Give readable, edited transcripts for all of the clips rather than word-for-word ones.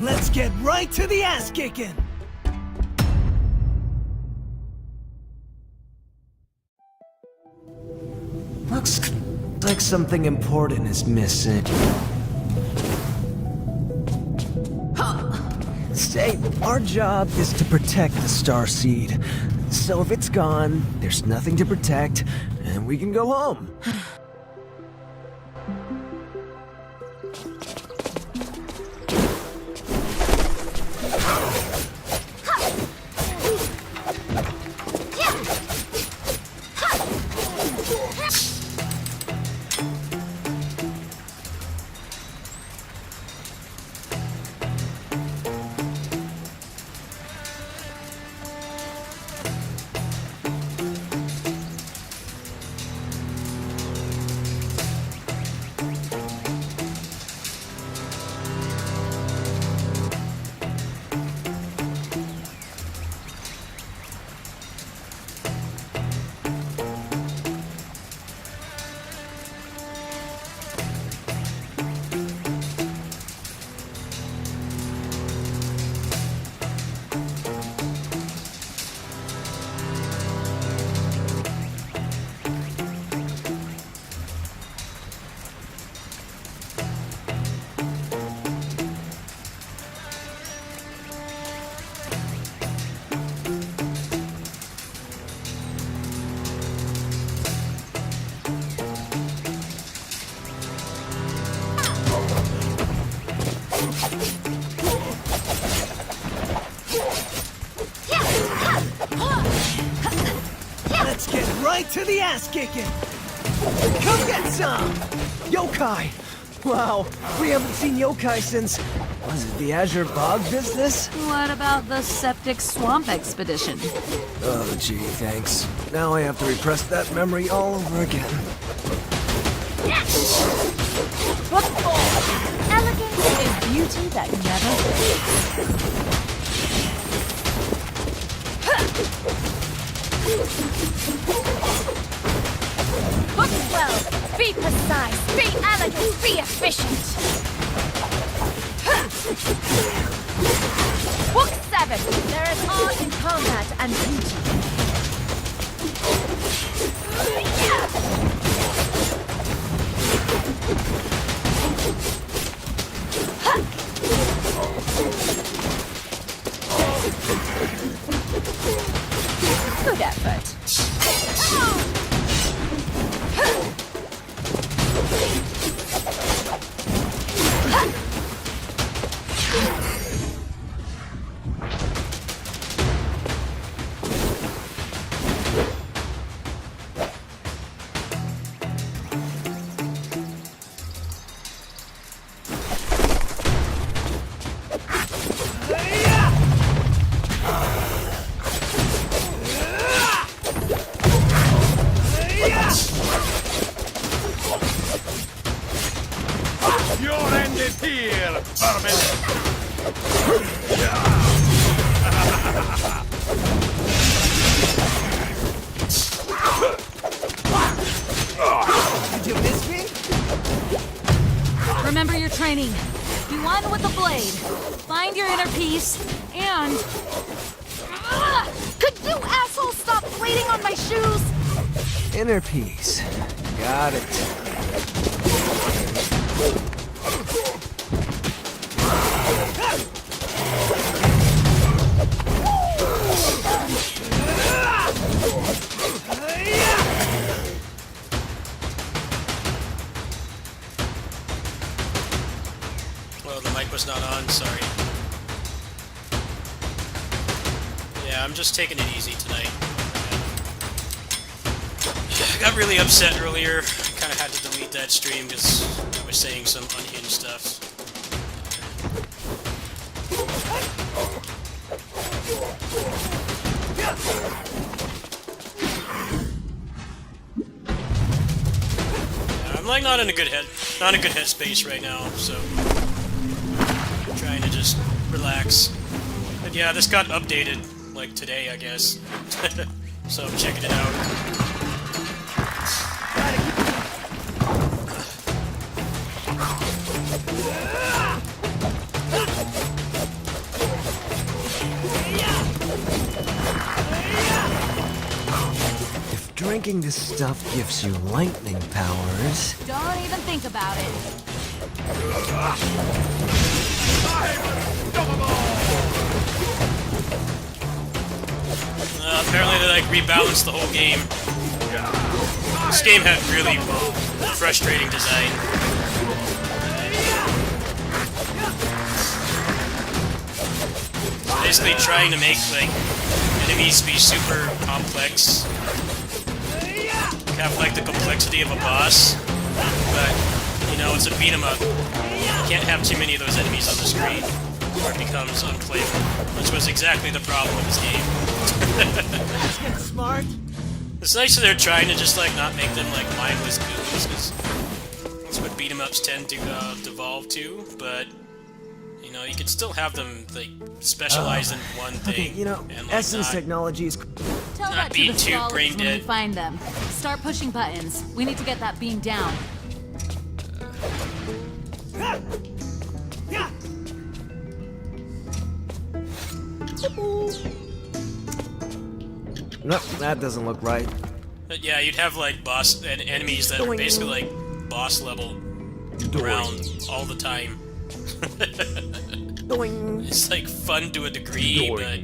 Let's get right to the ass kicking. Looks like something important is missing. Say, our job is to protect the Starseed. So if it's gone, there's nothing to protect, and we can go home. Let's get right to the ass kicking. Come get some! Yokai! Wow, we haven't seen yokai since... Was it the Azure Bog business? What about the Septic Swamp expedition? Oh, gee, thanks. Now I have to repress that memory all over again. Elegance is beauty that never fades. Look well, be precise, be elegant, be efficient. Book 7, there is art in combat and beauty. Good effort. Your end is here, vermin! Did you miss me? Remember your training. Be one with the blade. Find your inner peace, and... Could you assholes stop bleeding on my shoes? Inner peace. Got it. Well, the mic was not on, sorry. Yeah, I'm just taking it easy tonight. I got really upset earlier. Kind of had to delete that stream because I was saying some unhinged stuff. I'm like not in a good headspace right now, so I'm trying to just relax. But yeah, this got updated like today, I guess. So I'm checking it out. drinking this stuff gives you lightning powers. Don't even think about it. Apparently they like rebalanced the whole game. This game had really frustrating design. Basically trying to make like enemies be super complex. Have like the complexity of a boss, but you know, it's a beat 'em up. You can't have too many of those enemies on the screen, or it becomes unplayable. Which was exactly the problem with this game. Let's get smart. It's nice that they're trying to just like not make them like mindless goons, because that's what beat 'em ups tend to devolve to. But you know, you can still have them like specialize in one thing. Okay, you know, and, like, Essence not- Technologies. Tell Not that to being the too scholars brain when we dead. find them. Start pushing buttons. We need to get that beam down. No, that doesn't look right. But yeah, you'd have like boss and enemies that are Doing. basically like boss level around all the time. Doing. It's like fun to a degree, but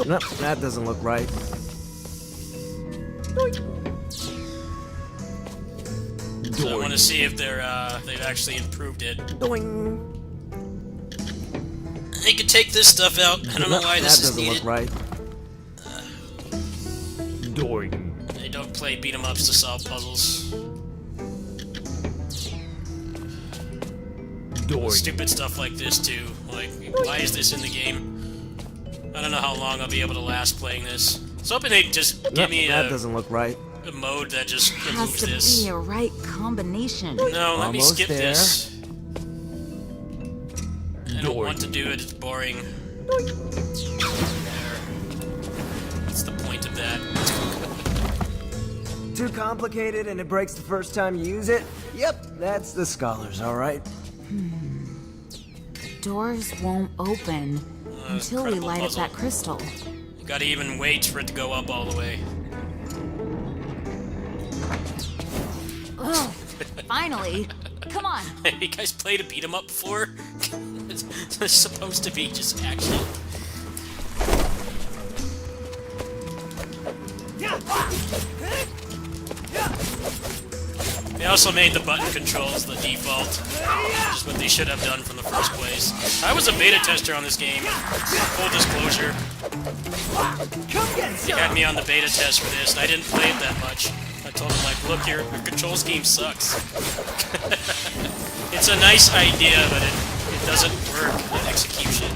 No, that doesn't look right. so I want to see if they've actually improved it. Doing. They could take this stuff out. I don't know why this that is doesn't needed. look right. They don't play beat 'em ups to solve puzzles. Stupid stuff like this too. Like, why is this in the game? I don't know how long I'll be able to last playing this. I was hoping they'd just No, give me that a doesn't look right. mode that just Has removes to this. be a right combination. No, let me Almost skip there. this. I don't want to do it, it's boring. There. What's the point of that? Too complicated and it breaks the first time you use it? Yep, that's the scholars, alright. Doors won't open until we incredible light puzzle. up that crystal. You gotta even wait for it to go up all the way. Ugh, finally. Come on. You guys played a beat 'em up before? It's supposed to be just action. They also made the button controls the default, which is what they should have done from the first place. I was a beta tester on this game. Full disclosure. Come get They had me on the beta test for this, and I didn't play it that much. I told them, like, look, your control scheme sucks. It's a nice idea, but it doesn't work in execution.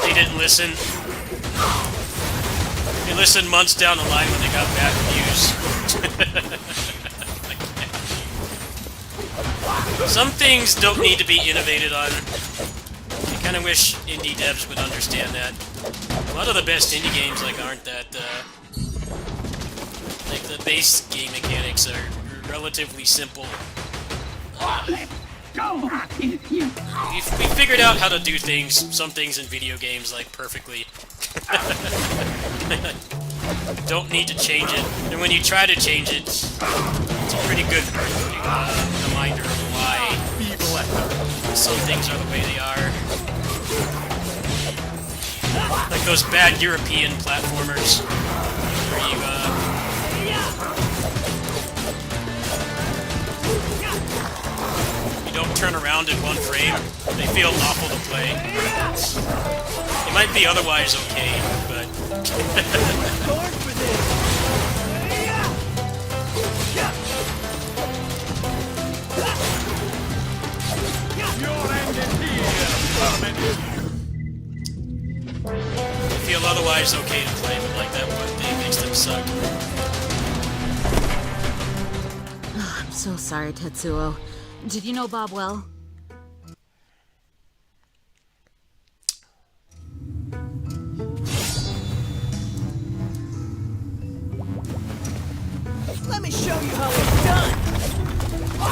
They didn't listen. They listened months down the line when they got bad reviews. Some things don't need to be innovated on. I kind of wish indie devs would understand that. A lot of the best indie games aren't that the base game mechanics are relatively simple. We figured out how to do some things in video games perfectly. Don't need to change it, and when you try to change it, it's a pretty good reminder of why some things are the way they are. Like those bad European platformers, where you don't turn around in one frame. They feel awful to play. It might be otherwise okay, but they feel otherwise okay to play, but that one thing makes them suck. I'm so sorry, Tetsuo. Did you know Bob well? Let me show you how it's done!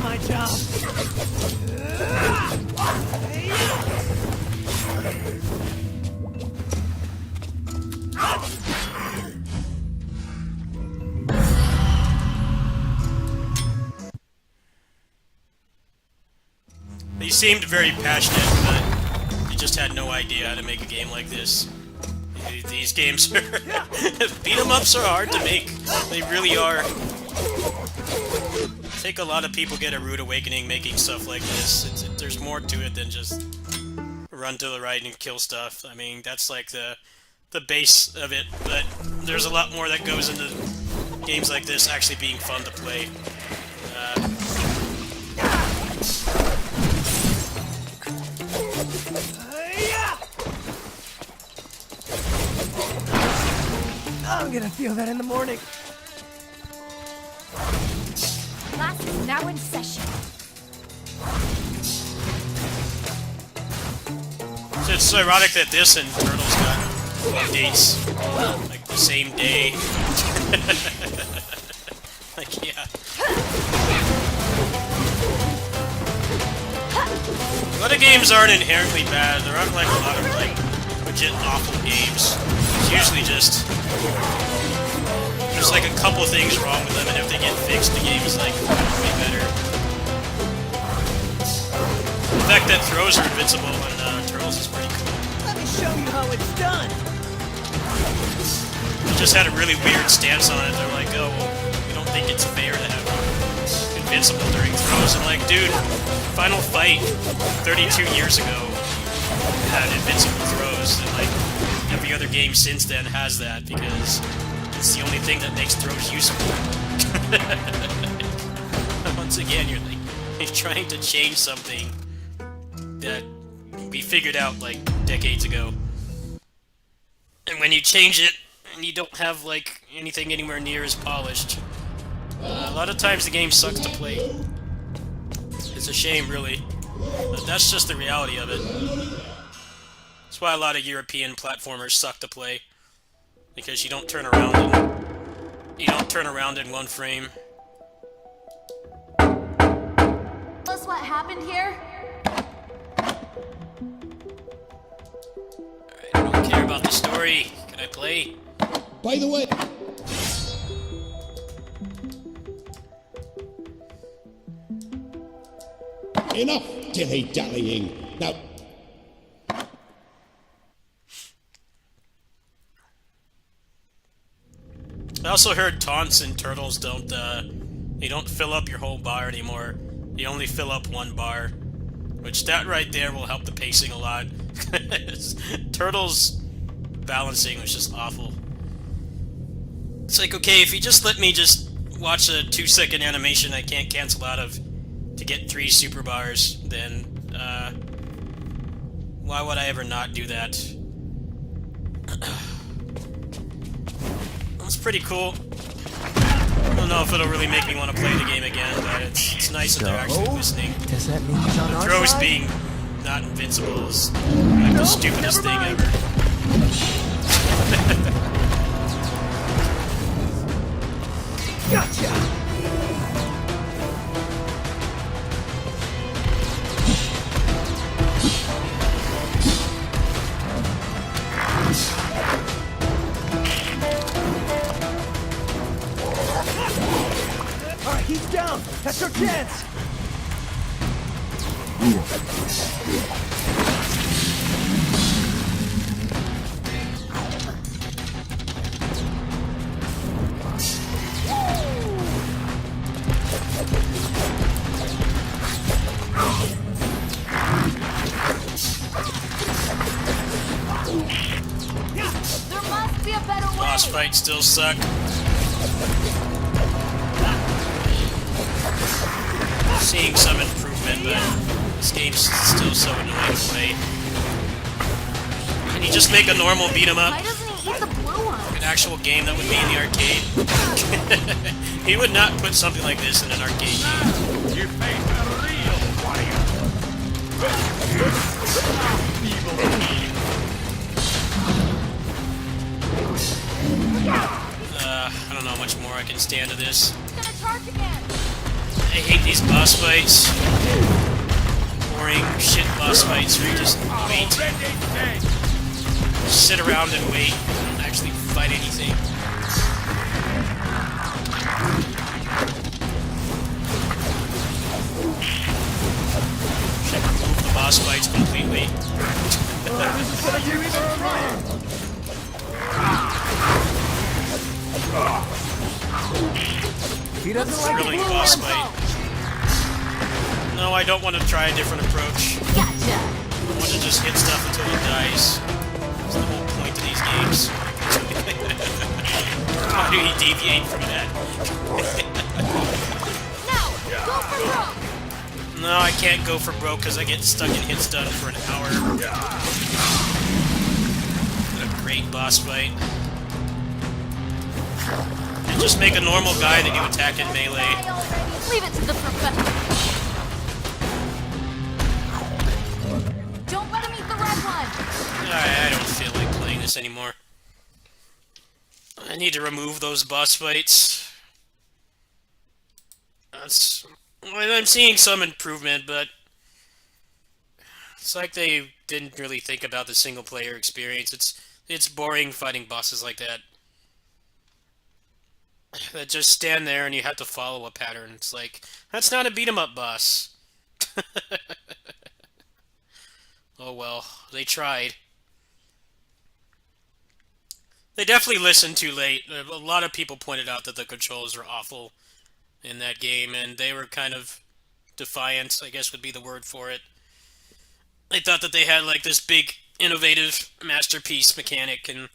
My job. He seemed very passionate, but he just had no idea how to make a game like this. These games are... beat 'em ups are hard to make. They really are. I think a lot of people get a rude awakening making stuff like this. There's more to it than just run to the right and kill stuff. I mean, that's like the base of it, but there's a lot more that goes into games like this actually being fun to play. I'm gonna feel that in the morning. Class is now in session. So it's ironic that this and Turtles got updates like the same day. Like, yeah. A lot of games aren't inherently bad. There aren't like a lot of like legit awful games. It's usually just there's like a couple things wrong with them, and if they get fixed, the game is like way better. The fact that throws are invincible in Turtles is pretty cool. Let me show you how it's done. They just had a really weird stance on it. They're like, oh, well, we don't think it's fair to have invincible during throws. I'm like, dude, Final Fight 32 years ago had invincible throws, and like every other game since then has that because it's the only thing that makes throws useful. Once again, you're trying to change something that we figured out like decades ago. And when you change it and you don't have like anything anywhere near as polished, a lot of times the game sucks to play. It's a shame, really. But that's just the reality of it. That's why a lot of European platformers suck to play. Because you don't turn around in one frame. Tell us what happened here? Alright, I don't care about the story. Can I play? By the way... Enough dilly-dallying. Now... I also heard taunts in Turtles don't, you don't fill up your whole bar anymore. You only fill up one bar. Which, that right there will help the pacing a lot. Turtles balancing was just awful. It's like, okay, if you just let me just watch a 2-second animation I can't cancel out of to get 3 super bars, then, why would I ever not do that? That's pretty cool. I don't know if it'll really make me want to play the game again, but it's nice that they're actually listening. Does that mean he's on our Throws side? being not invincible is like the stupidest thing ever. Gotcha! Alright, he's down! That's our chance! There must be a better way! Boss fights still suck. Seeing some improvement, but this game's still so annoying to play. Can you just make a normal beat 'em up? Why doesn't he eat the blue one? An actual game that would be in the arcade? He would not put something like this in an arcade game. You face a real warrior. Evil team. I don't know how much more I can stand of this. It's gonna charge again. I hate these boss fights. Boring shit boss fights where you just wait. Sit around and wait. Don't actually fight anything. Should remove the boss fights completely. He doesn't like Thrilling blue boss ones. fight. No, I don't want to try a different approach. Gotcha. I want to just hit stuff until it dies. That's the whole point of these games. How do you deviate from that? Now, go for broke. No, I can't go for broke because I get stuck in hit stun for an hour. What a great boss fight. And just make a normal guy that you attack in melee. Leave it to the professor. Don't let him eat the red one. I don't feel like playing this anymore. I need to remove those boss fights. I'm seeing some improvement, but it's like they didn't really think about the single player experience. It's boring fighting bosses like that. That just stand there and you have to follow a pattern. It's like, that's not a beat 'em up boss. Oh well, they tried. They definitely listened too late. A lot of people pointed out that the controls were awful in that game, and they were kind of defiant, I guess would be the word for it. They thought that they had like this big, innovative masterpiece mechanic, and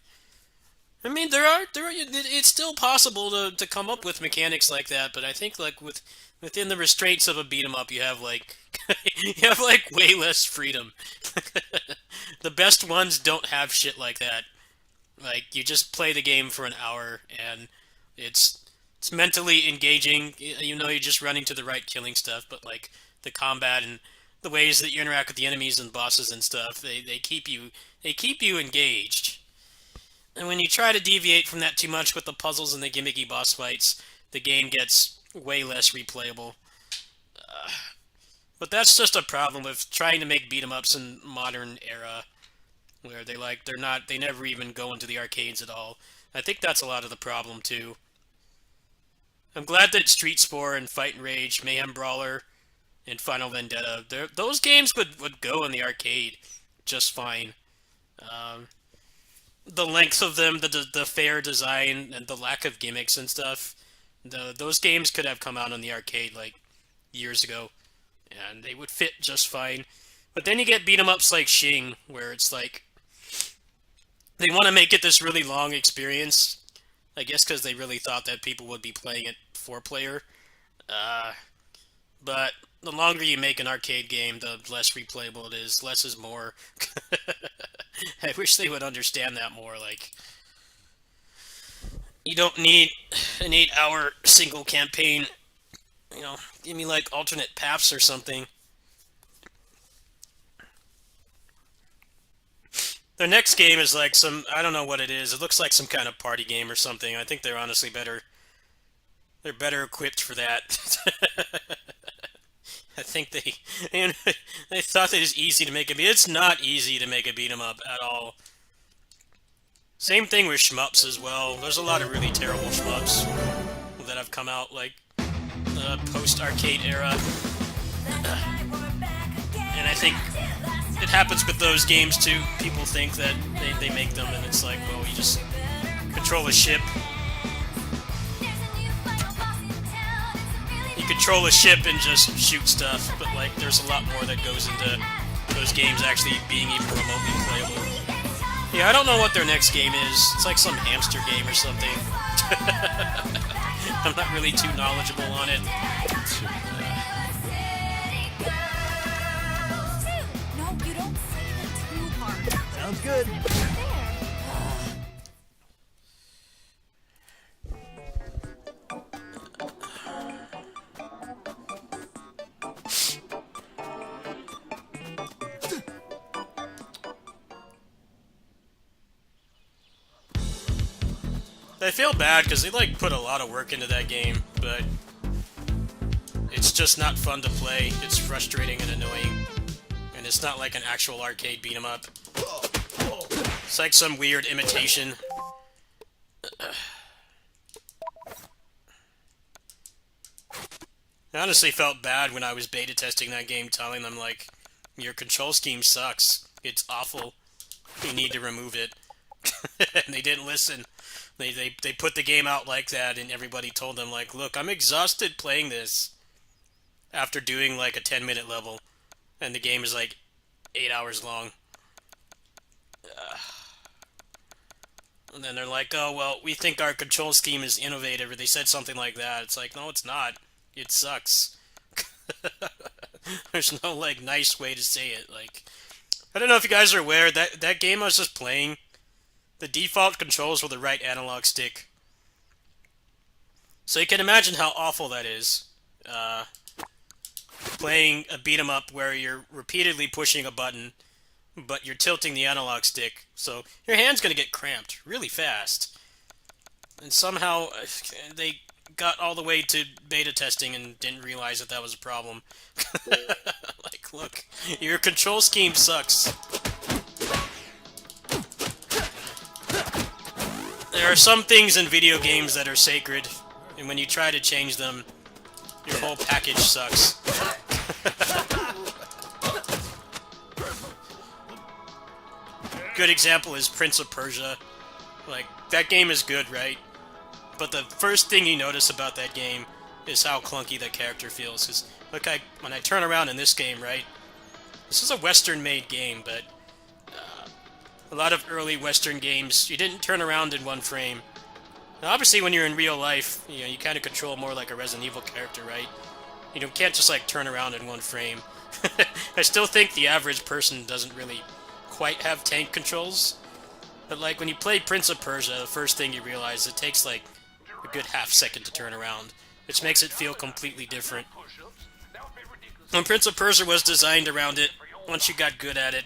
I mean, it's still possible to come up with mechanics like that, but I think like within the restraints of a beat 'em up, you have like way less freedom. The best ones don't have shit like that. Like, you just play the game for an hour, and it's mentally engaging. You know, you're just running to the right killing stuff, but like the combat and the ways that you interact with the enemies and bosses and stuff, they keep you engaged. And when you try to deviate from that too much with the puzzles and the gimmicky boss fights, the game gets way less replayable. But that's just a problem with trying to make beat 'em ups in modern era, where they never even go into the arcades at all. I think that's a lot of the problem too. I'm glad that Street Spore and Fight and Rage, Mayhem Brawler, and Final Vendetta, those games would go in the arcade just fine. The length of them, the fair design, and the lack of gimmicks and stuff, those games could have come out on the arcade like years ago, and they would fit just fine. But then you get beat 'em ups like Shing, where it's like they want to make it this really long experience. I guess because they really thought that people would be playing it 4-player. But the longer you make an arcade game, the less replayable it is. Less is more. I wish they would understand that more. Like, you don't need an 8-hour single campaign. You know, give me like alternate paths or something. Their next game is like I don't know what it is. It looks like some kind of party game or something. I think they're honestly better. They're better equipped for that. I think they thought it was easy to make a beat. It's not easy to make a beat 'em up at all. Same thing with shmups as well. There's a lot of really terrible shmups that have come out like post-arcade era. And I think it happens with those games too. People think that they make them, and it's like, well, you just control a ship. You control a ship and just shoot stuff, but like, there's a lot more that goes into those games actually being even remotely playable. Yeah, I don't know what their next game is. It's like some hamster game or something. I'm not really too knowledgeable on it. No, you don't say that too hard. Sounds good. There. I feel bad because they like put a lot of work into that game, but it's just not fun to play. It's frustrating and annoying, and it's not like an actual arcade beat 'em up. It's like some weird imitation. I honestly felt bad when I was beta testing that game, telling them like, your control scheme sucks. It's awful. You need to remove it. And they didn't listen. They put the game out like that, and everybody told them like, look, I'm exhausted playing this. After doing like a 10-minute level, and the game is like 8 hours long. And then they're like, oh, well, we think our control scheme is innovative, or they said something like that. It's like, no, it's not. It sucks. There's no, like, nice way to say it. Like, I don't know if you guys are aware, that game I was just playing, the default controls were the right analog stick. So you can imagine how awful that is. Playing a beat-em-up where you're repeatedly pushing a button, but you're tilting the analog stick, so your hand's gonna get cramped really fast. And somehow they got all the way to beta testing and didn't realize that that was a problem. Like, look, your control scheme sucks. There are some things in video games that are sacred, and when you try to change them, your whole package sucks. Good example is Prince of Persia. Like, that game is good, right? But the first thing you notice about that game is how clunky that character feels. Because, look, when I turn around in this game, right? This is a Western-made game, but a lot of early Western games, you didn't turn around in one frame. Now, obviously, when you're in real life, you know, you kind of control more like a Resident Evil character, right? You can't just, like, turn around in one frame. I still think the average person doesn't really quite have tank controls. But, like, when you play Prince of Persia, the first thing you realize, it takes, like, a good half second to turn around, which makes it feel completely different. When Prince of Persia was designed around it, once you got good at it,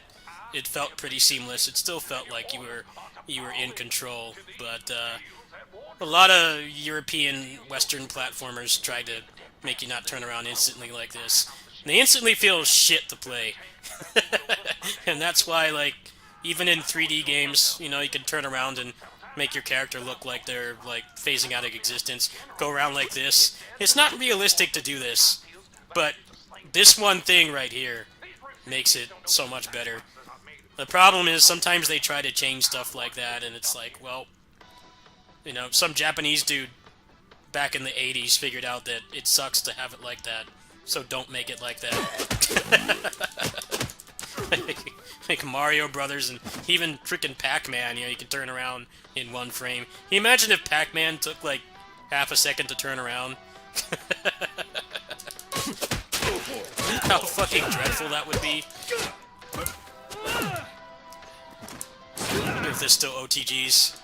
it felt pretty seamless. It still felt like you were in control, but a lot of European Western platformers try to make you not turn around instantly like this. And they instantly feel shit to play. And that's why, like, even in 3D games, you know, you can turn around and make your character look like they're, like, phasing out of existence. Go around like this. It's not realistic to do this, but this one thing right here makes it so much better. The problem is sometimes they try to change stuff like that, and it's like, well, you know, some Japanese dude back in the 80s figured out that it sucks to have it like that, so don't make it like that. Like Mario Brothers and even freaking Pac-Man, you know, you can turn around in one frame. Can you imagine if Pac-Man took like half a second to turn around? How fucking dreadful that would be. If there's still OTGs.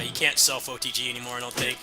You can't self-OTG anymore, I don't think.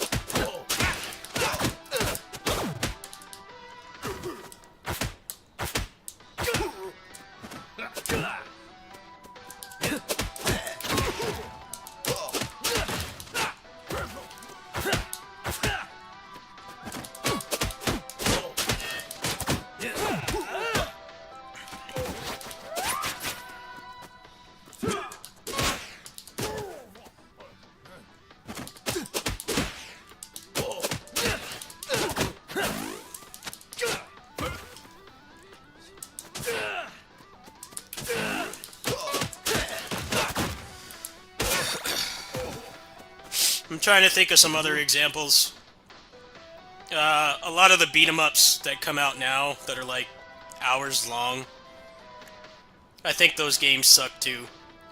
I'm trying to think of some other examples. A lot of the beat-em-ups that come out now that are like hours long, I think those games suck too,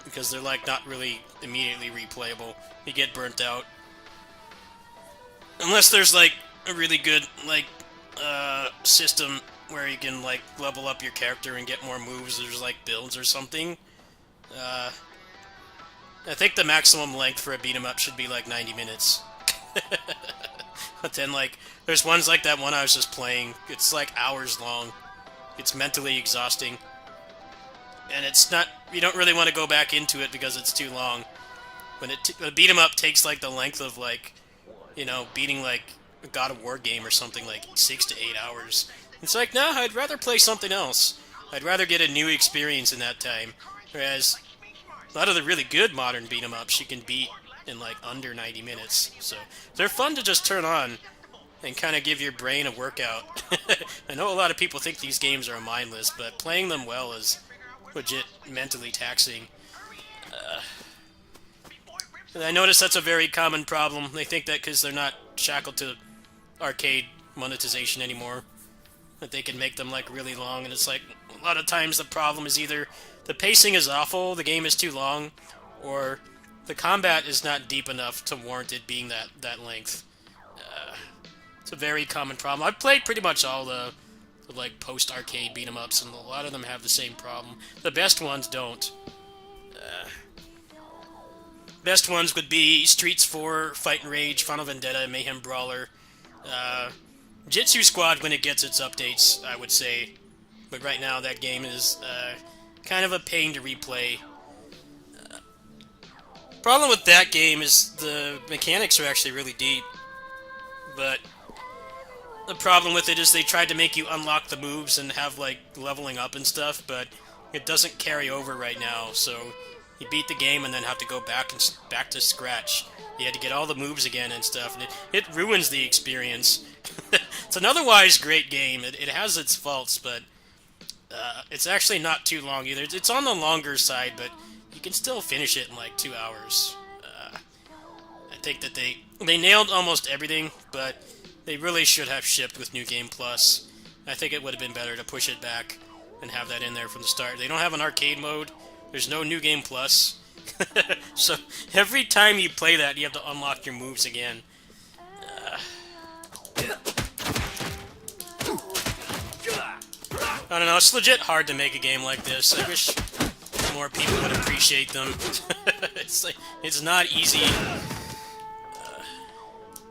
because they're like not really immediately replayable. You get burnt out. Unless there's like a really good like system where you can like level up your character and get more moves. There's like builds or something. I think the maximum length for a beat-em-up should be like 90 minutes. But then, like, there's ones like that one I was just playing. It's like hours long. It's mentally exhausting. and it's not. You don't really want to go back into it because it's too long. When the beat 'em up takes like the length of like, you know, beating like a God of War game or something, like 6 to 8 hours. It's like, no, I'd rather play something else. I'd rather get a new experience in that time. Whereas a lot of the really good modern beat 'em ups you can beat in like under 90 minutes. So they're fun to just turn on and kind of give your brain a workout. I know a lot of people think these games are mindless, but playing them well is legit mentally taxing. And I notice that's a very common problem. They think that because they're not shackled to arcade monetization anymore, that they can make them like really long, and it's like a lot of times the problem is either the pacing is awful, the game is too long, or the combat is not deep enough to warrant it being that length. It's a very common problem. I've played pretty much all the like post-arcade beat-em-ups, and a lot of them have the same problem. The best ones don't. Best ones would be Streets 4, Fight and Rage, Final Vendetta, Mayhem Brawler, Jitsu Squad when it gets its updates, I would say. But right now that game is kind of a pain to replay. Problem with that game is the mechanics are actually really deep, but the problem with it is they tried to make you unlock the moves and have like leveling up and stuff, but it doesn't carry over right now, so you beat the game and then have to go back to scratch. You had to get all the moves again and stuff, and it ruins the experience. It's an otherwise great game. It has its faults, but it's actually not too long either. It's on the longer side, but you can still finish it in like 2 hours. I think that they nailed almost everything, but they really should have shipped with New Game Plus. I think it would have been better to push it back and have that in there from the start. They don't have an arcade mode. There's no New Game Plus. So every time you play that, you have to unlock your moves again. I don't know, it's legit hard to make a game like this. I wish more people would appreciate them. It's like, it's not easy.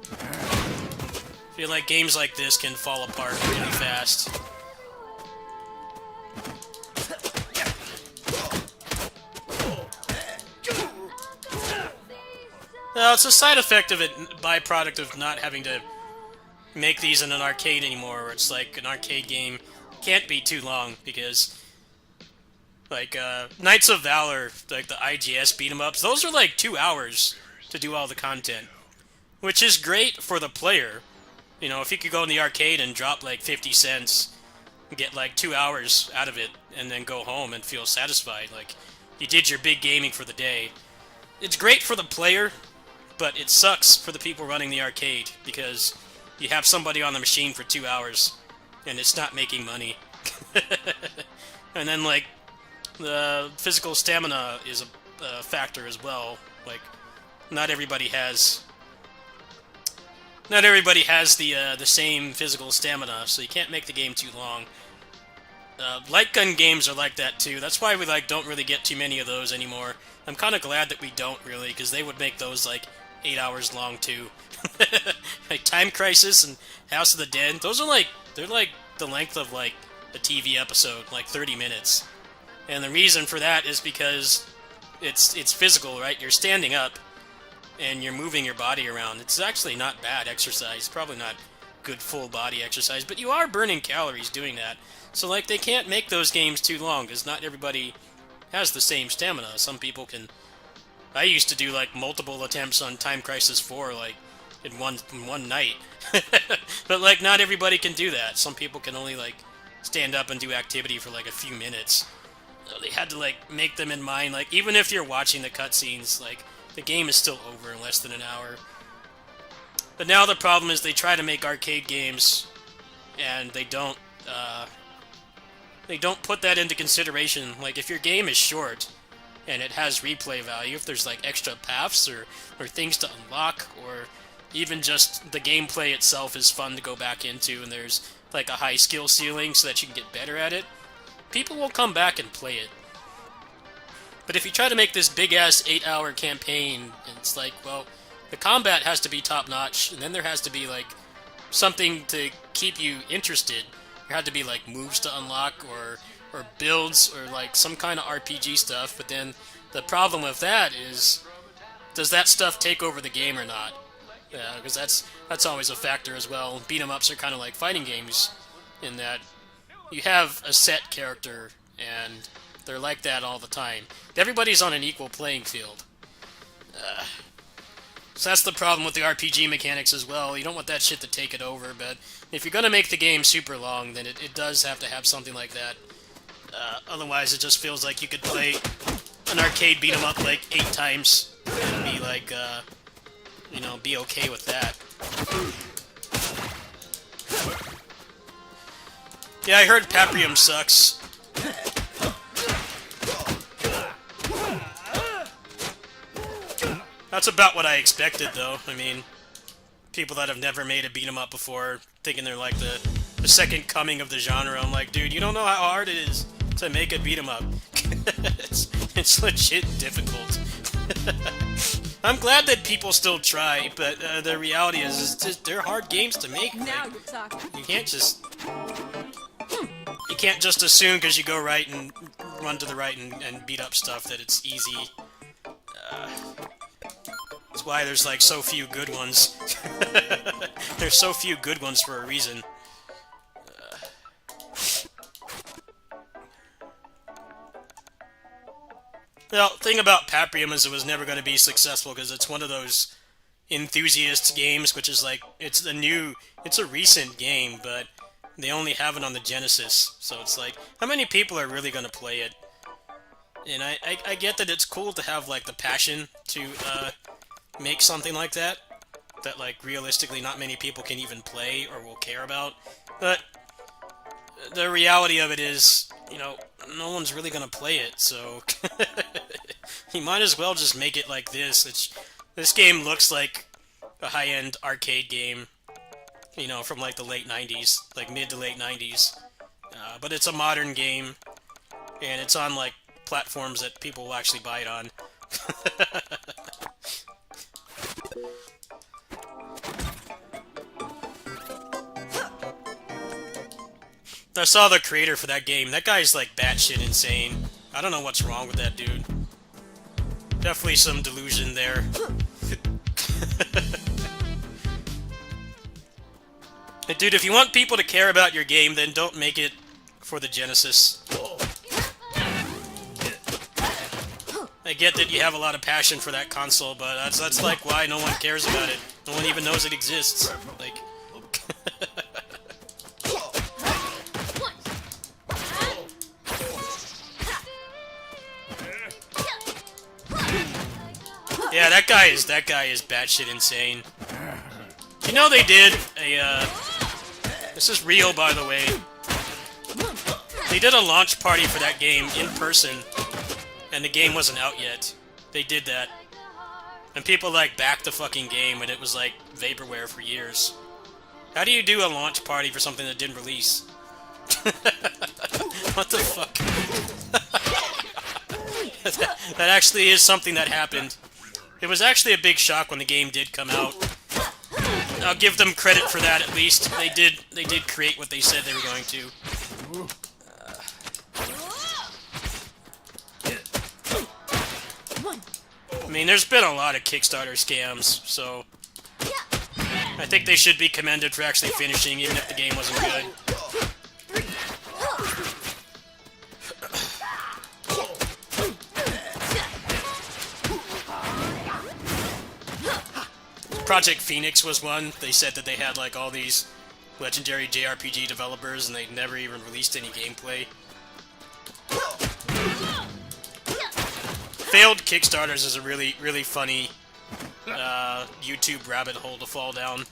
I feel like games like this can fall apart really fast. No, it's a side effect of it, byproduct of not having to make these in an arcade anymore, where it's like an arcade game can't be too long, because like Knights of Valor, like the IGS beat 'em ups, those are like 2 hours to do all the content, which is great for the player. You know, if you could go in the arcade and drop like 50 cents, get like 2 hours out of it, and then go home and feel satisfied, like you did your big gaming for the day. It's great for the player, but it sucks for the people running the arcade, because you have somebody on the machine for 2 hours, and it's not making money. And then, like, the physical stamina is a factor as well. Like, not everybody has the same physical stamina, so you can't make the game too long. Light gun games are like that too. That's why we don't really get too many of those anymore. I'm kind of glad that we don't really, because they would make those like 8 hours long too. Like Time Crisis and House of the Dead, those are they're like the length of like a TV episode, like 30 minutes. And the reason for that is because it's physical, right? You're standing up and you're moving your body around. It's actually not bad exercise, probably not good full body exercise, but you are burning calories doing that. So like they can't make those games too long, because not everybody has the same stamina. Some people can. I used to do like multiple attempts on Time Crisis 4 like in one night. But like not everybody can do that. Some people can only like stand up and do activity for like a few minutes. So they had to like make them in mind, like even if you're watching the cutscenes, like the game is still over in less than an hour. But now the problem is they try to make arcade games and they don't put that into consideration. Like if your game is short and it has replay value, if there's like extra paths or things to unlock, or even just the gameplay itself is fun to go back into and there's like a high skill ceiling so that you can get better at it, people will come back and play it. But if you try to make this big-ass 8-hour campaign, it's like, well, the combat has to be top-notch, and then there has to be like something to keep you interested. there had to be like moves to unlock or builds or like some kind of RPG stuff. But then the problem with that is, does that stuff take over the game or not? Yeah, because that's always a factor as well. Beat 'em ups are kind of like fighting games in that you have a set character and they're like that all the time. Everybody's on an equal playing field. So that's the problem with the RPG mechanics as well. You don't want that shit to take it over, but if you're going to make the game super long, then it does have to have something like that. Otherwise, it just feels like you could play an arcade beat 'em up like 8 times and be like, you know, be okay with that. Yeah, I heard Paprium sucks. That's about what I expected, though. I mean, people that have never made a beat 'em up before, thinking they're like the second coming of the genre. I'm like, dude, you don't know how hard it is to make a beat 'em up. it's legit difficult. I'm glad that people still try, but the reality is just, they're hard games to make. Now Like, you're talking. you can't just assume because you go right and run to the right and beat up stuff that it's easy. That's why there's like so few good ones. There's so few good ones for a reason. The thing about Paprium is it was never going to be successful because it's one of those enthusiast games, which is like, it's a recent game, but they only have it on the Genesis. So it's like, how many people are really going to play it? And I get that it's cool to have like the passion to make something like that like realistically not many people can even play or will care about, but the reality of it is, you know, no one's really gonna play it, so you might as well just make it like this. This game looks like a high-end arcade game, you know, from like the late 90s, like mid to late 90s, but it's a modern game, and it's on like platforms that people will actually buy it on. I saw the creator for that game. That guy's like batshit insane. I don't know what's wrong with that dude. Definitely some delusion there. Hey, dude, if you want people to care about your game, then don't make it for the Genesis. I get that you have a lot of passion for that console, but that's like why no one cares about it. No one even knows it exists. Like, yeah, that guy is batshit insane. You know they did a this is real, by the way. They did a launch party for that game in person, and the game wasn't out yet. They did that. And people, like, backed the fucking game, and it was, like, vaporware for years. How do you do a launch party for something that didn't release? What the fuck? That actually is something that happened. It was actually a big shock when the game did come out. I'll give them credit for that, at least. They did create what they said they were going to. I mean, there's been a lot of Kickstarter scams, so I think they should be commended for actually finishing, even if the game wasn't good. Project Phoenix was one. They said that they had like all these legendary JRPG developers and they never even released any gameplay. Failed Kickstarters is a really, really funny YouTube rabbit hole to fall down.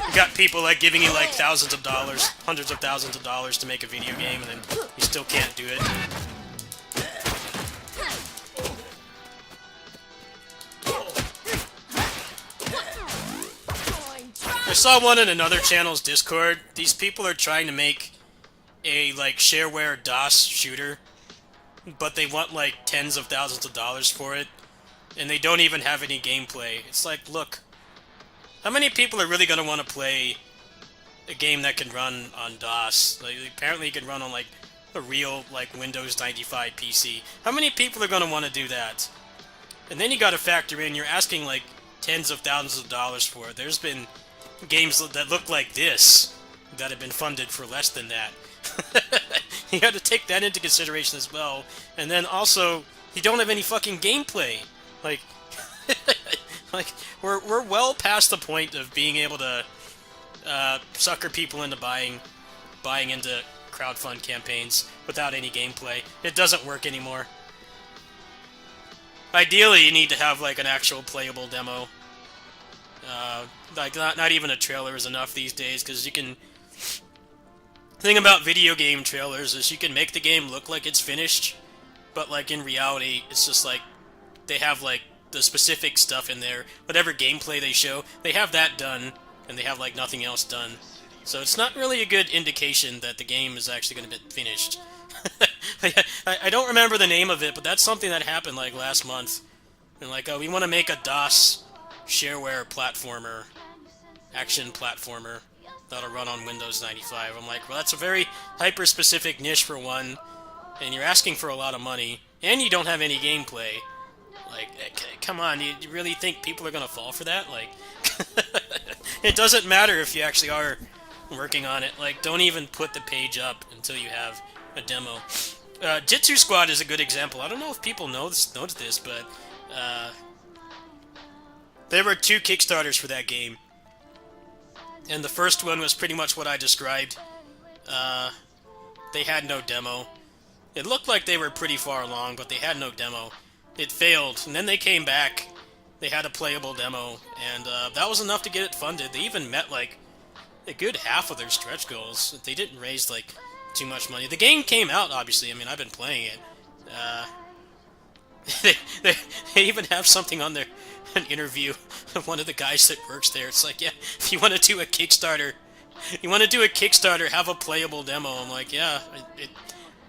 You got people like giving you like thousands of dollars, hundreds of thousands of dollars to make a video game, and then you still can't do it. I saw one in another channel's Discord. These people are trying to make a like shareware DOS shooter, but they want like tens of thousands of dollars for it, and they don't even have any gameplay. It's like, look, how many people are really going to want to play a game that can run on DOS. Like, apparently it can run on like a real like Windows 95 PC. How many people are going to want to do that? And then you got to factor in, you're asking like tens of thousands of dollars for it. There's been games that look like this that have been funded for less than that. You got to take that into consideration as well. And then also, you don't have any fucking gameplay. Like, like we're well past the point of being able to sucker people into buying into crowdfund campaigns without any gameplay. It doesn't work anymore. Ideally, you need to have like an actual playable demo. Like not even a trailer is enough these days, because you can. The thing about video game trailers is you can make the game look like it's finished, but like in reality, it's just like they have like the specific stuff in there. Whatever gameplay they show, they have that done, and they have like nothing else done. So it's not really a good indication that the game is actually going to be finished. I don't remember the name of it, but that's something that happened like last month. And like, oh, we want to make a DOS shareware platformer, action platformer, that'll run on Windows 95. I'm like, well, that's a very hyper-specific niche for one, and you're asking for a lot of money, and you don't have any gameplay. Like, come on, you really think people are going to fall for that? Like, it doesn't matter if you actually are working on it. Like, don't even put the page up until you have a demo. Jitsu Squad is a good example. I don't know if people noticed this, but there were 2 Kickstarters for that game. And the first one was pretty much what I described. They had no demo. It looked like they were pretty far along, but they had no demo. It failed, and then they came back. They had a playable demo, and that was enough to get it funded. They even met, like, a good half of their stretch goals. They didn't raise, like, too much money. The game came out, obviously. I mean, I've been playing it. They even have something on there, an interview of one of the guys that works there. It's like, yeah, if you want to do a Kickstarter, have a playable demo. I'm like, yeah,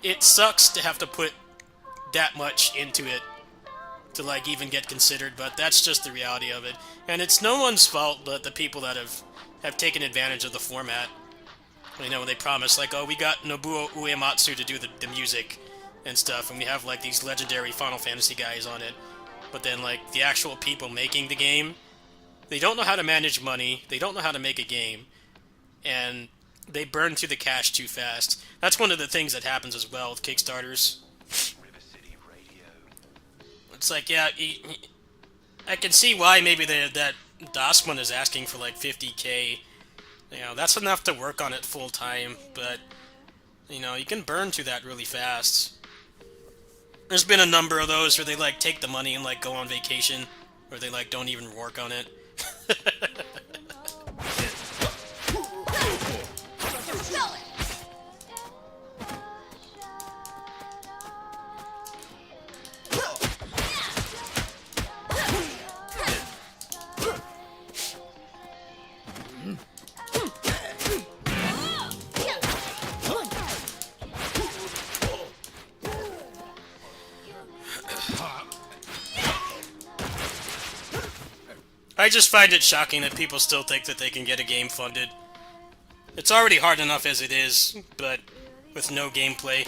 it sucks to have to put that much into it to, like, even get considered, but that's just the reality of it. And it's no one's fault but the people that have taken advantage of the format. You know, when they promise, like, oh, we got Nobuo Uematsu to do the music and stuff, and we have, like, these legendary Final Fantasy guys on it. But then, like, the actual people making the game, they don't know how to manage money, they don't know how to make a game, and they burn through the cash too fast. That's one of the things that happens as well with Kickstarters. It's like, yeah, I can see why maybe that DOS one is asking for like 50K. You know, that's enough to work on it full time, but you know, you can burn through that really fast. There's been a number of those where they like take the money and like go on vacation, or they like don't even work on it. I just find it shocking that people still think that they can get a game funded. It's already hard enough as it is, but with no gameplay.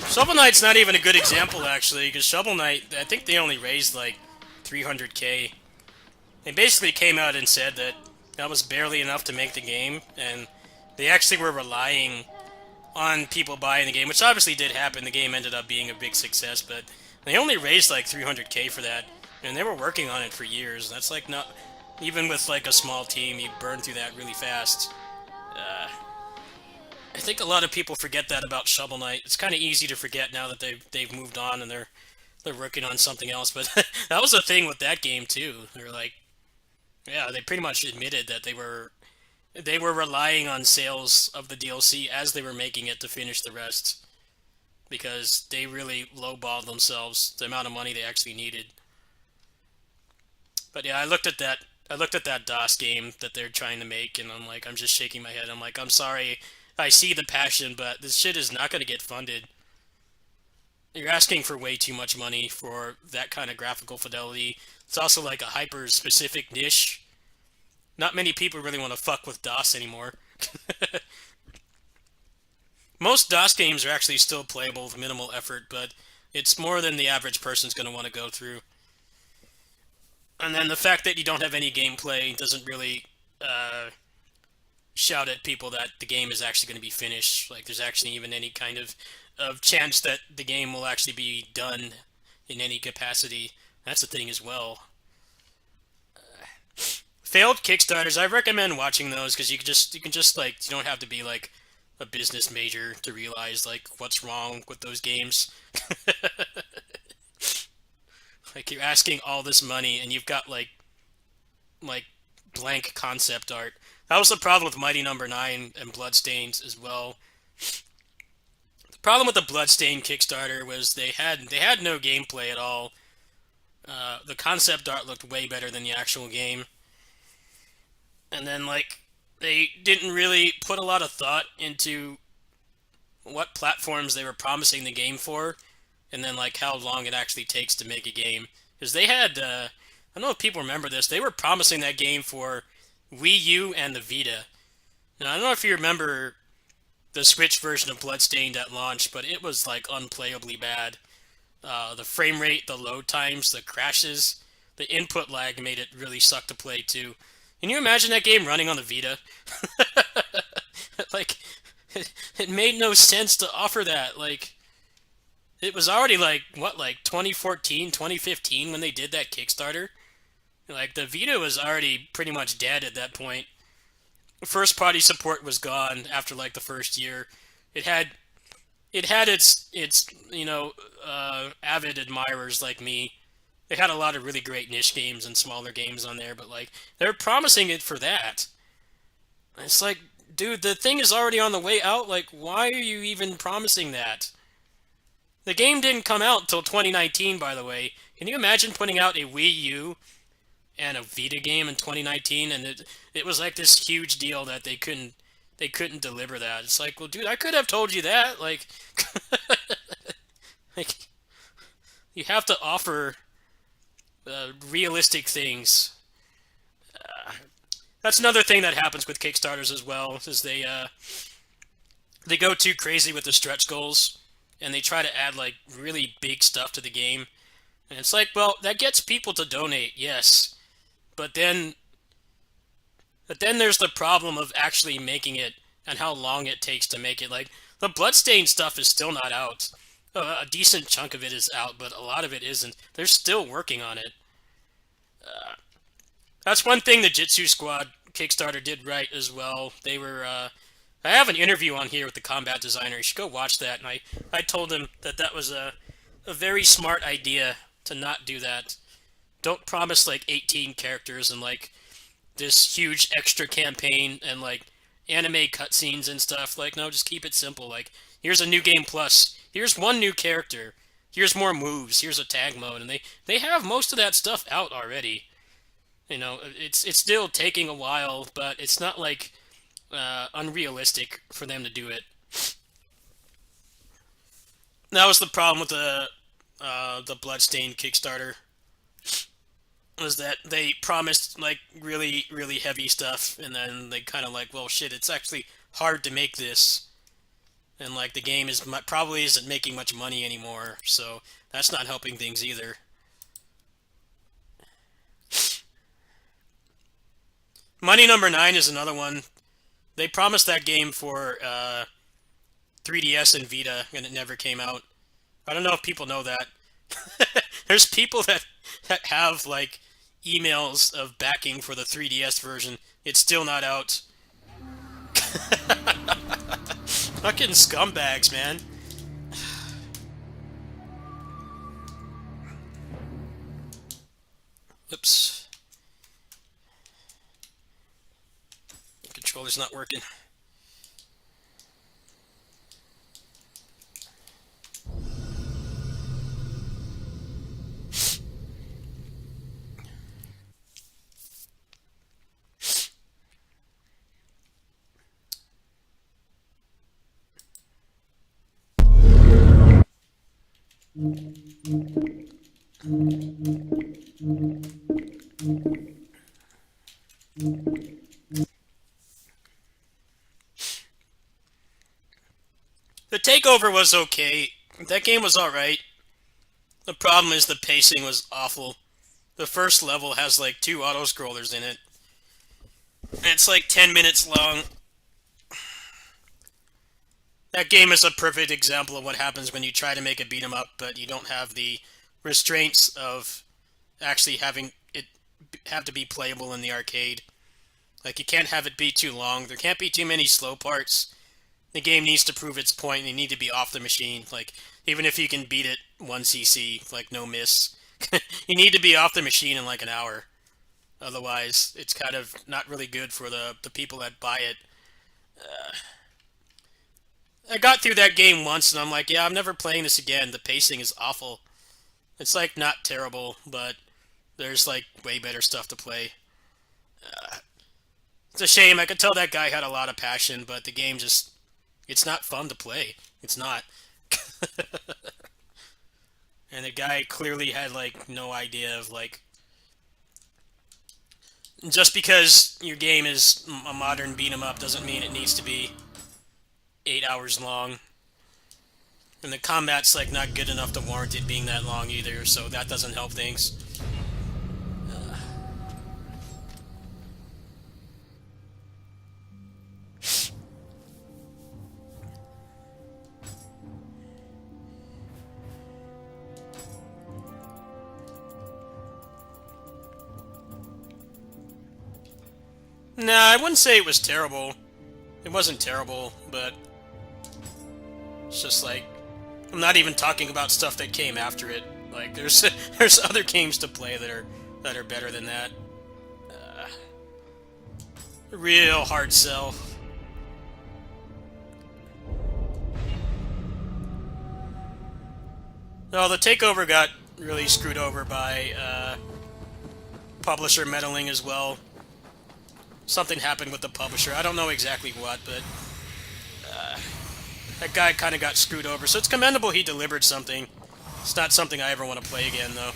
Shovel Knight's not even a good example, actually, because Shovel Knight, I think they only raised like 300K. They basically came out and said that that was barely enough to make the game, and they actually were relying on people buying the game, which obviously did happen. The game ended up being a big success, but they only raised like 300K for that, and they were working on it for years. That's like not... Even with like a small team, you burn through that really fast. I think a lot of people forget that about Shovel Knight. It's kind of easy to forget now that they've moved on and they're working on something else, but that was the thing with that game too. They were like... Yeah, they pretty much admitted that they were relying on sales of the DLC as they were making it to finish the rest, because they really lowballed themselves, the amount of money they actually needed. But yeah, I looked at that I looked at that DOS game that they're trying to make, and I'm just shaking my head. I'm like, I'm sorry, I see the passion, but this shit is not going to get funded. You're asking for way too much money for that kind of graphical fidelity. It's also like a hyper-specific niche. Not many people really want to fuck with DOS anymore. Most DOS games are actually still playable with minimal effort, but it's more than the average person's going to want to go through. And then the fact that you don't have any gameplay doesn't really shout at people that the game is actually going to be finished. Like, there's actually even any kind of chance that the game will actually be done in any capacity. That's the thing as well. Failed Kickstarters, I recommend watching those, because you can just like, you don't have to be like a business major to realize like what's wrong with those games. Like, you're asking all this money and you've got like blank concept art. That was the problem with Mighty Number 9 and Bloodstained as well. The problem with the Bloodstained Kickstarter was they had no gameplay at all. The concept art looked way better than the actual game. And then, like, they didn't really put a lot of thought into what platforms they were promising the game for, and then, like, how long it actually takes to make a game. Because they had, I don't know if people remember this, they were promising that game for Wii U and the Vita. Now, I don't know if you remember the Switch version of Bloodstained at launch, but it was, like, unplayably bad. The frame rate, the load times, the crashes, the input lag made it really suck to play, too. Can you imagine that game running on the Vita? Like, it made no sense to offer that. Like, it was already, like, what, like 2014, 2015 when they did that Kickstarter? Like, the Vita was already pretty much dead at that point. First-party support was gone after, like, the first year. It had its you know, avid admirers like me. They had a lot of really great niche games and smaller games on there, but, like, they're promising it for that. It's like, dude, the thing is already on the way out. Like, why are you even promising that? The game didn't come out until 2019, by the way. Can you imagine putting out a Wii U and a Vita game in 2019, and it was like this huge deal that they couldn't deliver that. It's like, well, dude, I could have told you that. Like, like, you have to offer realistic things. That's another thing that happens with Kickstarters as well, is they go too crazy with the stretch goals, and they try to add, like, really big stuff to the game. And it's like, well, that gets people to donate, yes. But then there's the problem of actually making it and how long it takes to make it. Like, the Bloodstained stuff is still not out. A decent chunk of it is out, but a lot of it isn't. They're still working on it. That's one thing the Jitsu Squad Kickstarter did right as well. They were, I have an interview on here with the combat designer. You should go watch that. And I told him that was a very smart idea to not do that. Don't promise, like, 18 characters and, like, this huge extra campaign and, like, anime cutscenes and stuff. Like, no, just keep it simple. Like, here's a new game plus. Here's one new character. Here's more moves. Here's a tag mode. And they have most of that stuff out already. You know, it's still taking a while, but it's not, like, unrealistic for them to do it. That was the problem with the Bloodstained Kickstarter. Was that they promised, like, really, really heavy stuff, and then they kind of like, well, shit, it's actually hard to make this. And, like, the game probably isn't making much money anymore, so that's not helping things either. Mighty Number 9 is another one. They promised that game for 3DS and Vita, and it never came out. I don't know if people know that. There's people that have, like, emails of backing for the 3DS version. It's still not out. Fucking scumbags, man. Oops. Controller's not working. The Takeover was okay. That game was alright. The problem is the pacing was awful. The first level has like 2 auto-scrollers in it. And it's like 10 minutes long. That game is a perfect example of what happens when you try to make a beat 'em up, but you don't have the restraints of actually having it have to be playable in the arcade. Like, you can't have it be too long. There can't be too many slow parts. The game needs to prove its point, and you need to be off the machine. Like, even if you can beat it 1cc, like, no miss, you need to be off the machine in like an hour. Otherwise, it's kind of not really good for the people that buy it. I got through that game once, and I'm like, yeah, I'm never playing this again. The pacing is awful. It's, like, not terrible, but there's, like, way better stuff to play. It's a shame. I could tell that guy had a lot of passion, but the game just... It's not fun to play. It's not. And the guy clearly had, like, no idea of, like... Just because your game is a modern beat-em-up doesn't mean it needs to be 8 hours long. And the combat's, like, not good enough to warrant it being that long either, so that doesn't help things. Nah, I wouldn't say it was terrible. It wasn't terrible, but it's just like, I'm not even talking about stuff that came after it. Like, there's other games to play that are better than that. Real hard sell. No, the Takeover got really screwed over by publisher meddling as well. Something happened with the publisher. I don't know exactly what, but that guy kind of got screwed over. So it's commendable he delivered something. It's not something I ever want to play again, though.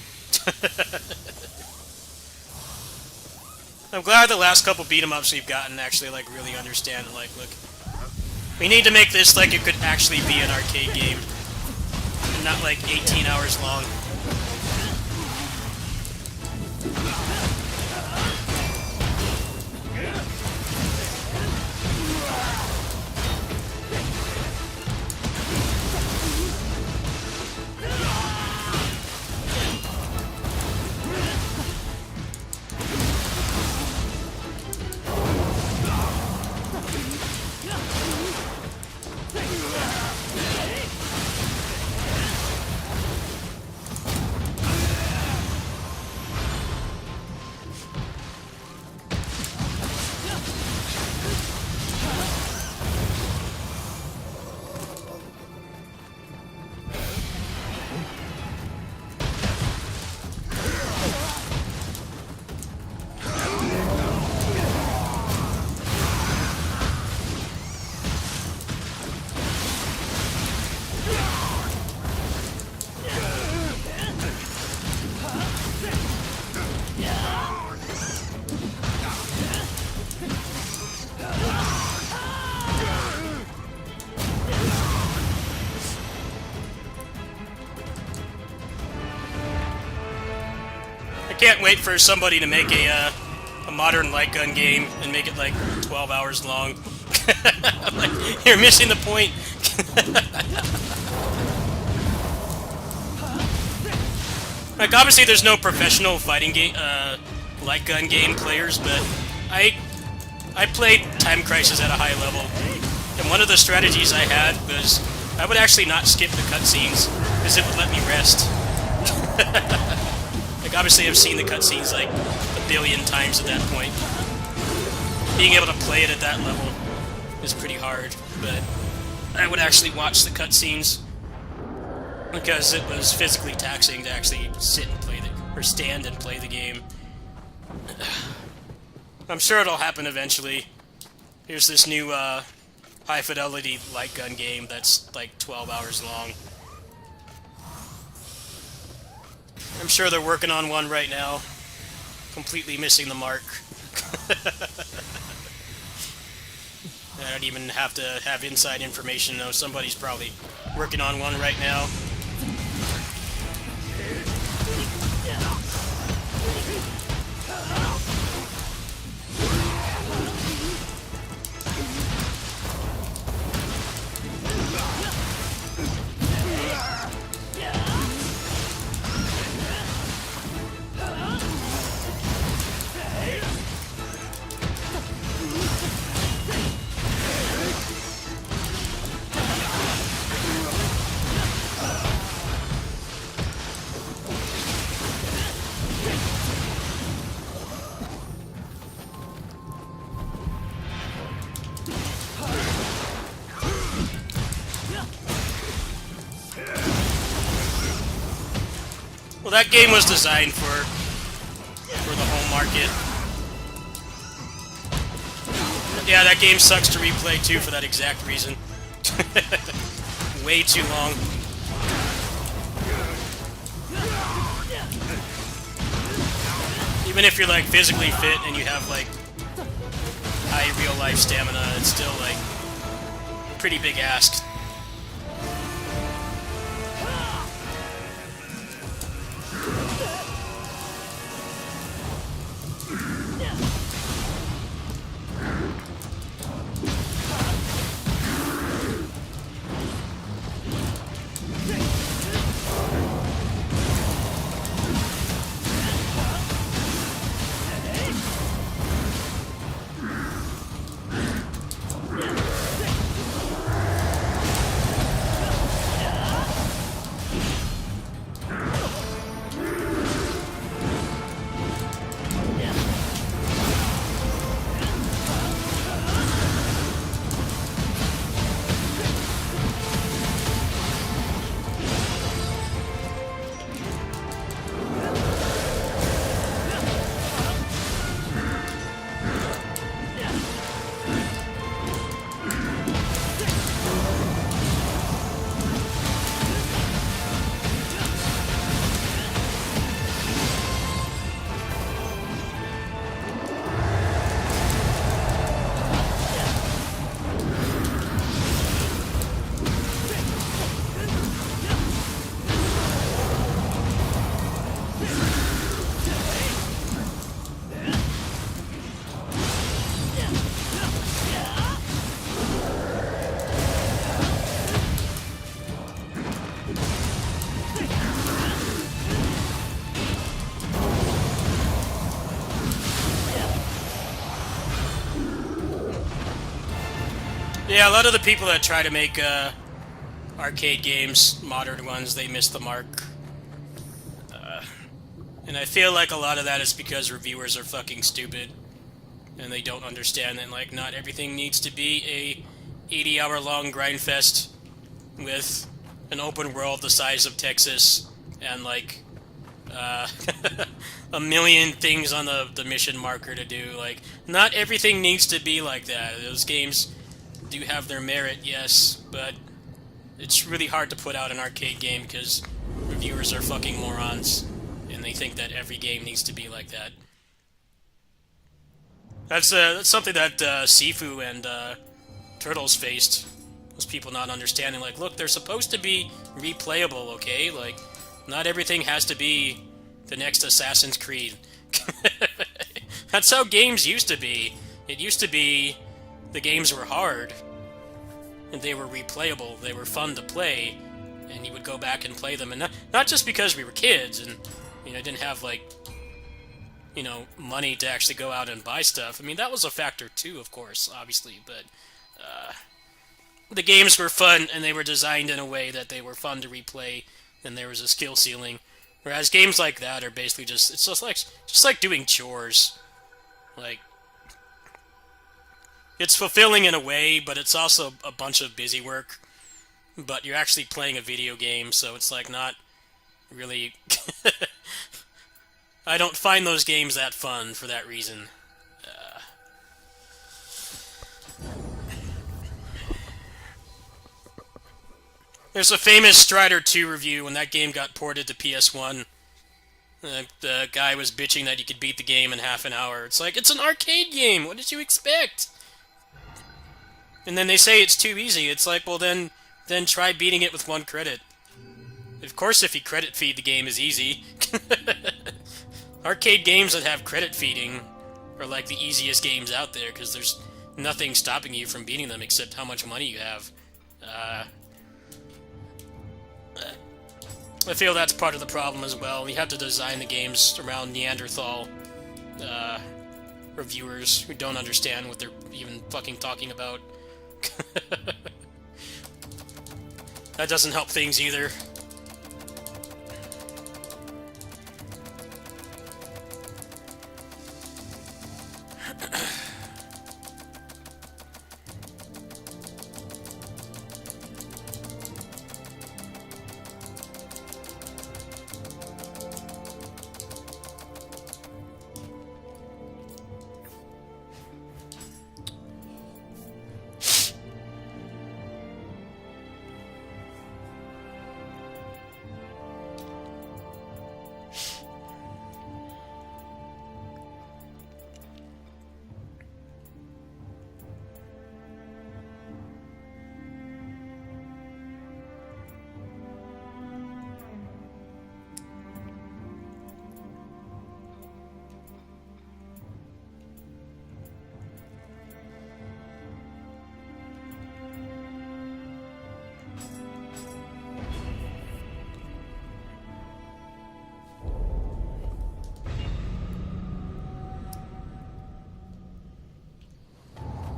I'm glad the last couple beat-em-ups we've gotten actually, like, really understand, like, look, we need to make this like it could actually be an arcade game, and not like 18 hours long. I can't wait for somebody to make a modern light gun game and make it like 12 hours long. Like, you're missing the point. Like, obviously there's no professional fighting game, light gun game players, but I played Time Crisis at a high level, and one of the strategies I had was I would actually not skip the cutscenes because it would let me rest. Like, obviously I've seen the cutscenes like a billion times at that point. Being able to play it at that level is pretty hard, but I would actually watch the cutscenes because it was physically taxing to actually sit and play or stand and play the game. I'm sure it'll happen eventually. Here's this new high-fidelity light gun game that's like 12 hours long. I'm sure they're working on one right now. Completely missing the mark. I don't even have to have inside information, though. Somebody's probably working on one right now. Well, that game was designed for the home market. Yeah, that game sucks to replay too for that exact reason. Way too long. Even if you're like physically fit and you have like high real life stamina, it's still like a pretty big ask. Yeah, a lot of the people that try to make arcade games, modern ones, they miss the mark. And I feel like a lot of that is because reviewers are fucking stupid. And they don't understand that, like, not everything needs to be a 80-hour-long grindfest with an open world the size of Texas and, like, a million things on the mission marker to do. Like, not everything needs to be like that. Those games do have their merit, yes, but it's really hard to put out an arcade game because reviewers are fucking morons, and they think that every game needs to be like that. That's something that Sifu and Turtles faced, was people not understanding, like, look, they're supposed to be replayable, okay? Like, not everything has to be the next Assassin's Creed. That's how games used to be. It used to be the games were hard, and they were replayable, they were fun to play, and you would go back and play them, and not just because we were kids, and, you know, didn't have, like, you know, money to actually go out and buy stuff. I mean, that was a factor too, of course, obviously, but the games were fun, and they were designed in a way that they were fun to replay, and there was a skill ceiling. Whereas games like that are basically it's just like doing chores. Like, it's fulfilling in a way, but it's also a bunch of busy work. But you're actually playing a video game, so it's like not really... I don't find those games that fun for that reason. There's a famous Strider 2 review when that game got ported to PS1. The guy was bitching that you could beat the game in half an hour. It's like, it's an arcade game! What did you expect? And then they say it's too easy. It's like, well then try beating it with 1 credit. Of course, if you credit feed, the game is easy. Arcade games that have credit feeding are like the easiest games out there, because there's nothing stopping you from beating them except how much money you have. I feel that's part of the problem as well. You have to design the games around Neanderthal reviewers who don't understand what they're even fucking talking about. That doesn't help things either.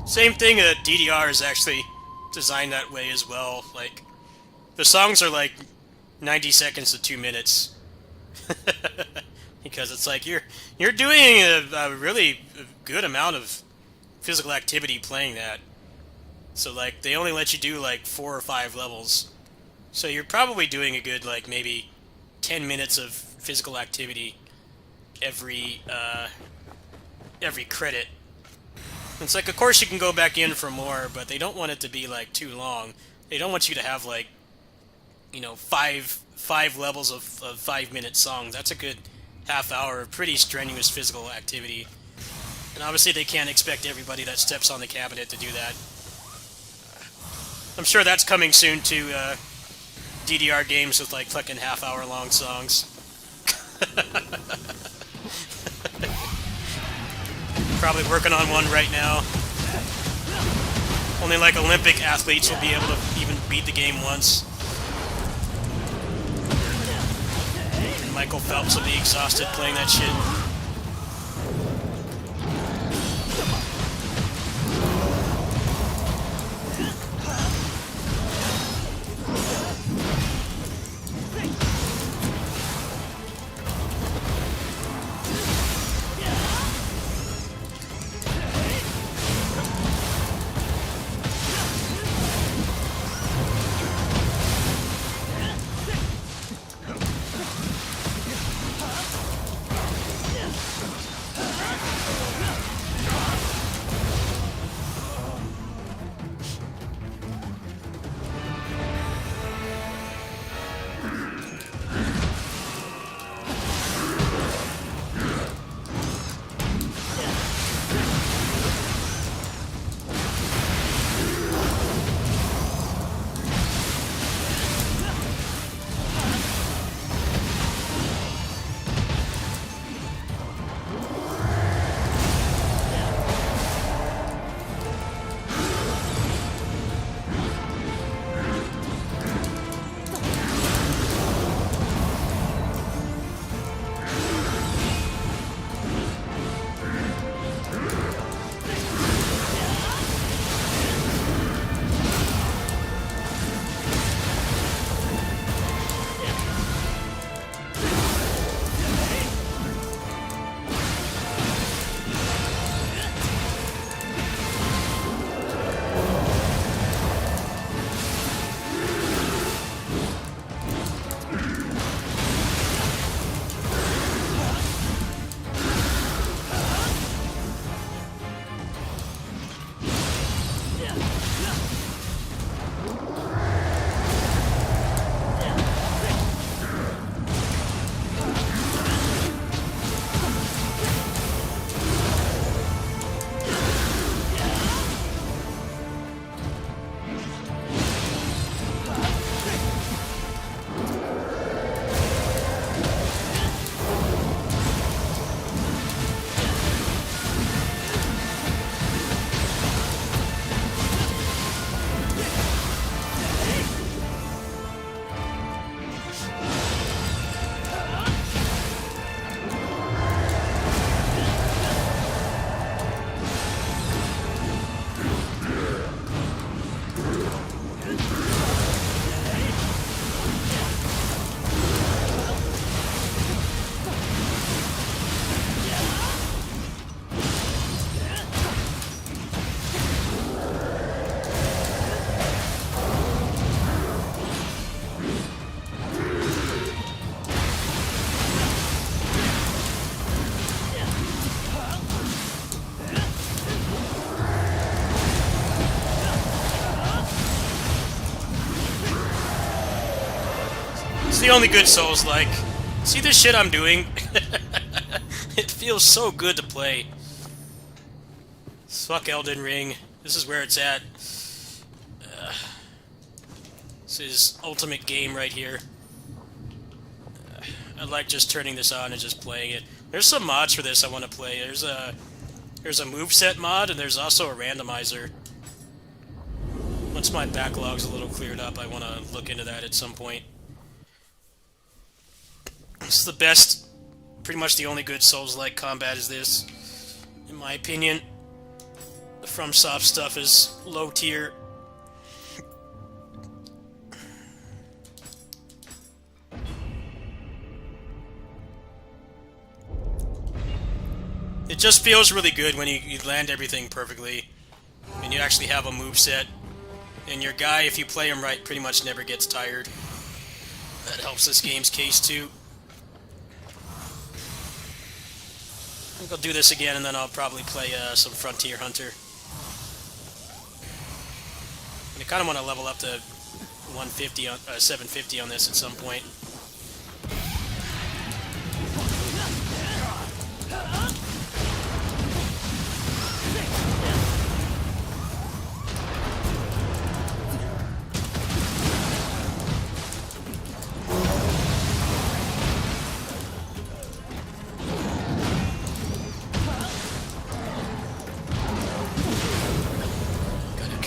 Same thing, DDR is actually designed that way as well. Like, the songs are like 90 seconds to 2 minutes. Because it's like, you're doing a really good amount of physical activity playing that. So, like, they only let you do, like, 4 or 5 levels. So you're probably doing a good, like, maybe 10 minutes of physical activity every credit. It's like, of course you can go back in for more, but they don't want it to be, like, too long. They don't want you to have, like, you know, five levels of 5-minute songs. That's a good half hour of pretty strenuous physical activity. And obviously they can't expect everybody that steps on the cabinet to do that. I'm sure that's coming soon to DDR games with, like, fucking half-hour long songs. Probably working on one right now. Only, like, Olympic athletes will be able to even beat the game once. And Michael Phelps will be exhausted playing that shit. It's the only good Souls-like. See this shit I'm doing? It feels so good to play. Fuck Elden Ring. This is where it's at. This is ultimate game right here. I like just turning this on and just playing it. There's some mods for this I want to play. There's a moveset mod, and there's also a randomizer. Once my backlog's a little cleared up, I want to look into that at some point. This is the best, pretty much the only good Souls-like combat is this, in my opinion. The FromSoft stuff is low tier. It just feels really good when you land everything perfectly, and you actually have a moveset, and your guy, if you play him right, pretty much never gets tired. That helps this game's case too. I think I'll do this again, and then I'll probably play some Frontier Hunter. And I kind of want to level up to 150 on 750 on this at some point.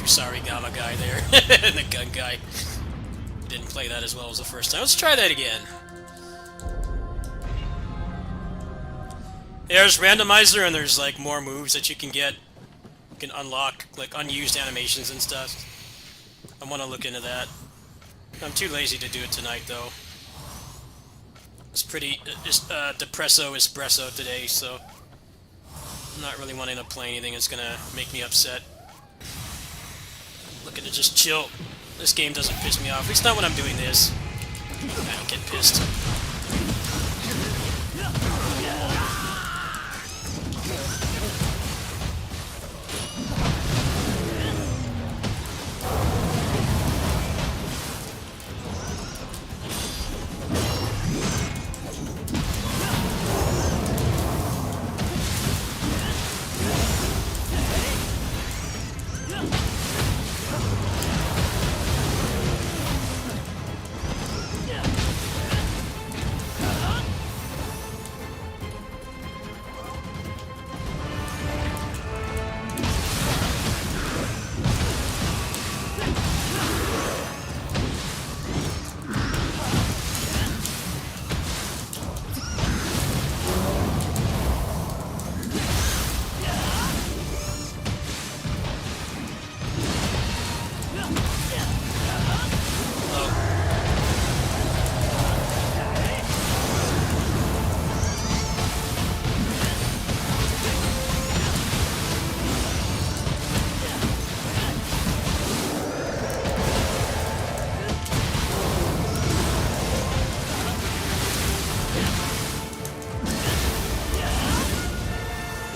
Sarigama guy there, and the gun guy. Didn't play that as well as the first time. Let's try that again. There's randomizer, and there's like more moves that you can get. You can unlock like unused animations and stuff. I want to look into that. I'm too lazy to do it tonight, though. It's pretty depresso espresso today, so I'm not really wanting to play anything that's gonna make me upset. Looking to just chill. This game doesn't piss me off. At least not when I'm doing this. I don't get pissed.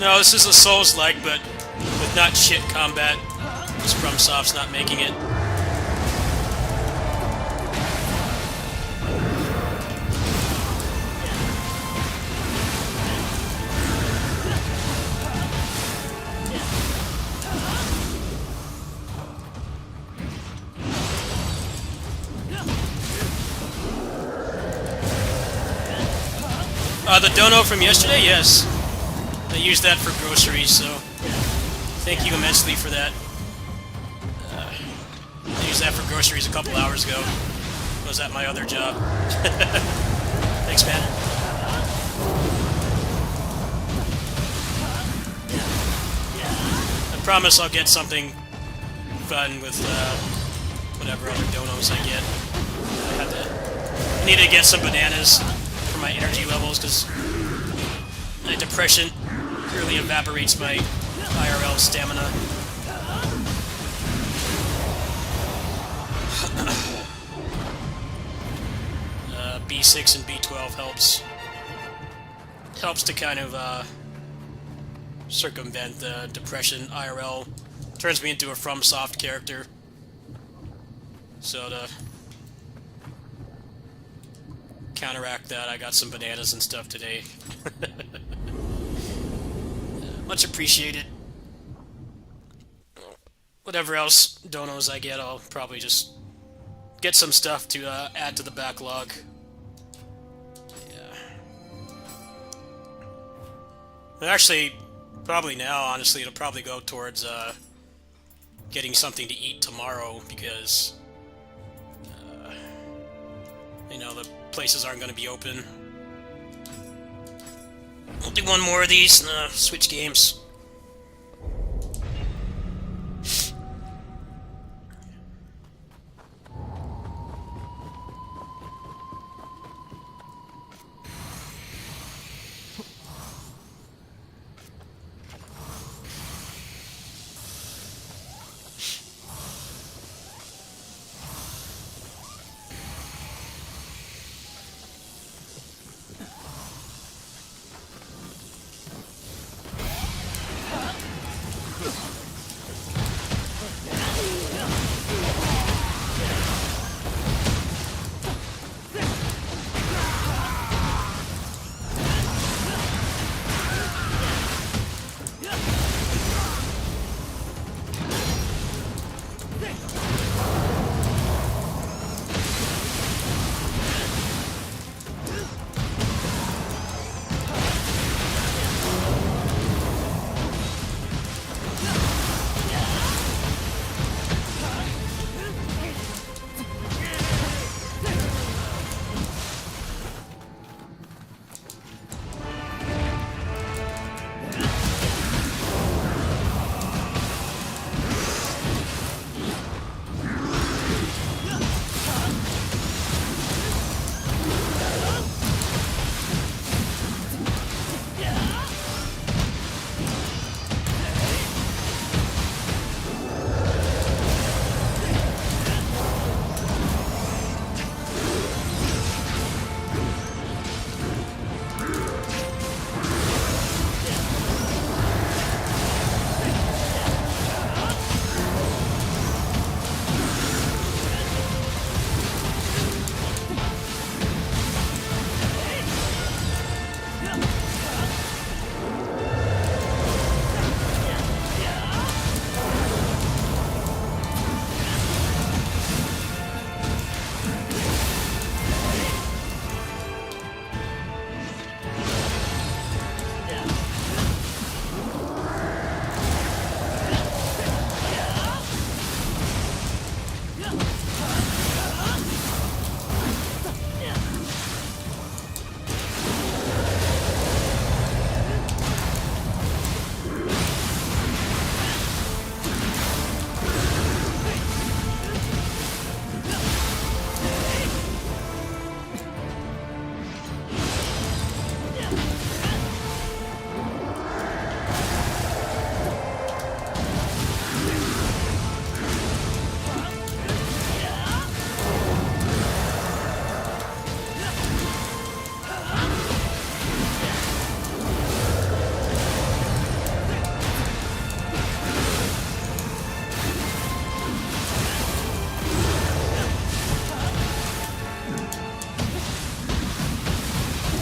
No, this is a Souls-like, but with not shit combat. Because FromSoft's not making it. The dono from yesterday? Yes. I used that for groceries, so thank you immensely for that. I used that for groceries a couple hours ago. I was at my other job. Thanks, man. I promise I'll get something fun with whatever other donos I get. I need to get some bananas for my energy levels, because my depression really evaporates my IRL stamina. B6 and B12 helps to kind of circumvent the depression. IRL turns me into a FromSoft character. So counteract that, I got some bananas and stuff today. Much appreciated. Whatever else donos I get, I'll probably just get some stuff to add to the backlog. Yeah. And actually, probably now, honestly, it'll probably go towards getting something to eat tomorrow, because you know, the places aren't going to be open. We'll do one more of these and switch games.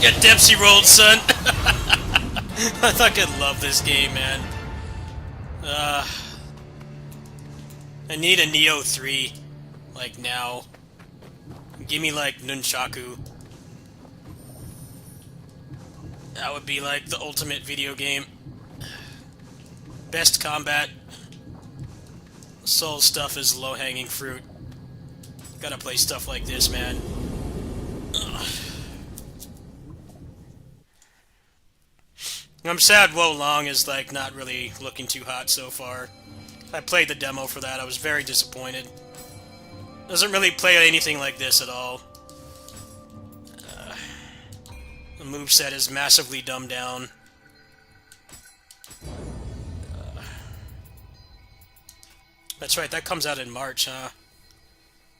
Get Dempsey rolled, son! I fucking love this game, man. I need a Neo 3, like, now. Give me, like, Nunchaku. That would be, like, the ultimate video game. Best combat. Soul stuff is low-hanging fruit. Gotta play stuff like this, man. Ugh. I'm sad Wo Long is, like, not really looking too hot so far. I played the demo for that, I was very disappointed. Doesn't really play anything like this at all. The moveset is massively dumbed down. That's right, that comes out in March, huh?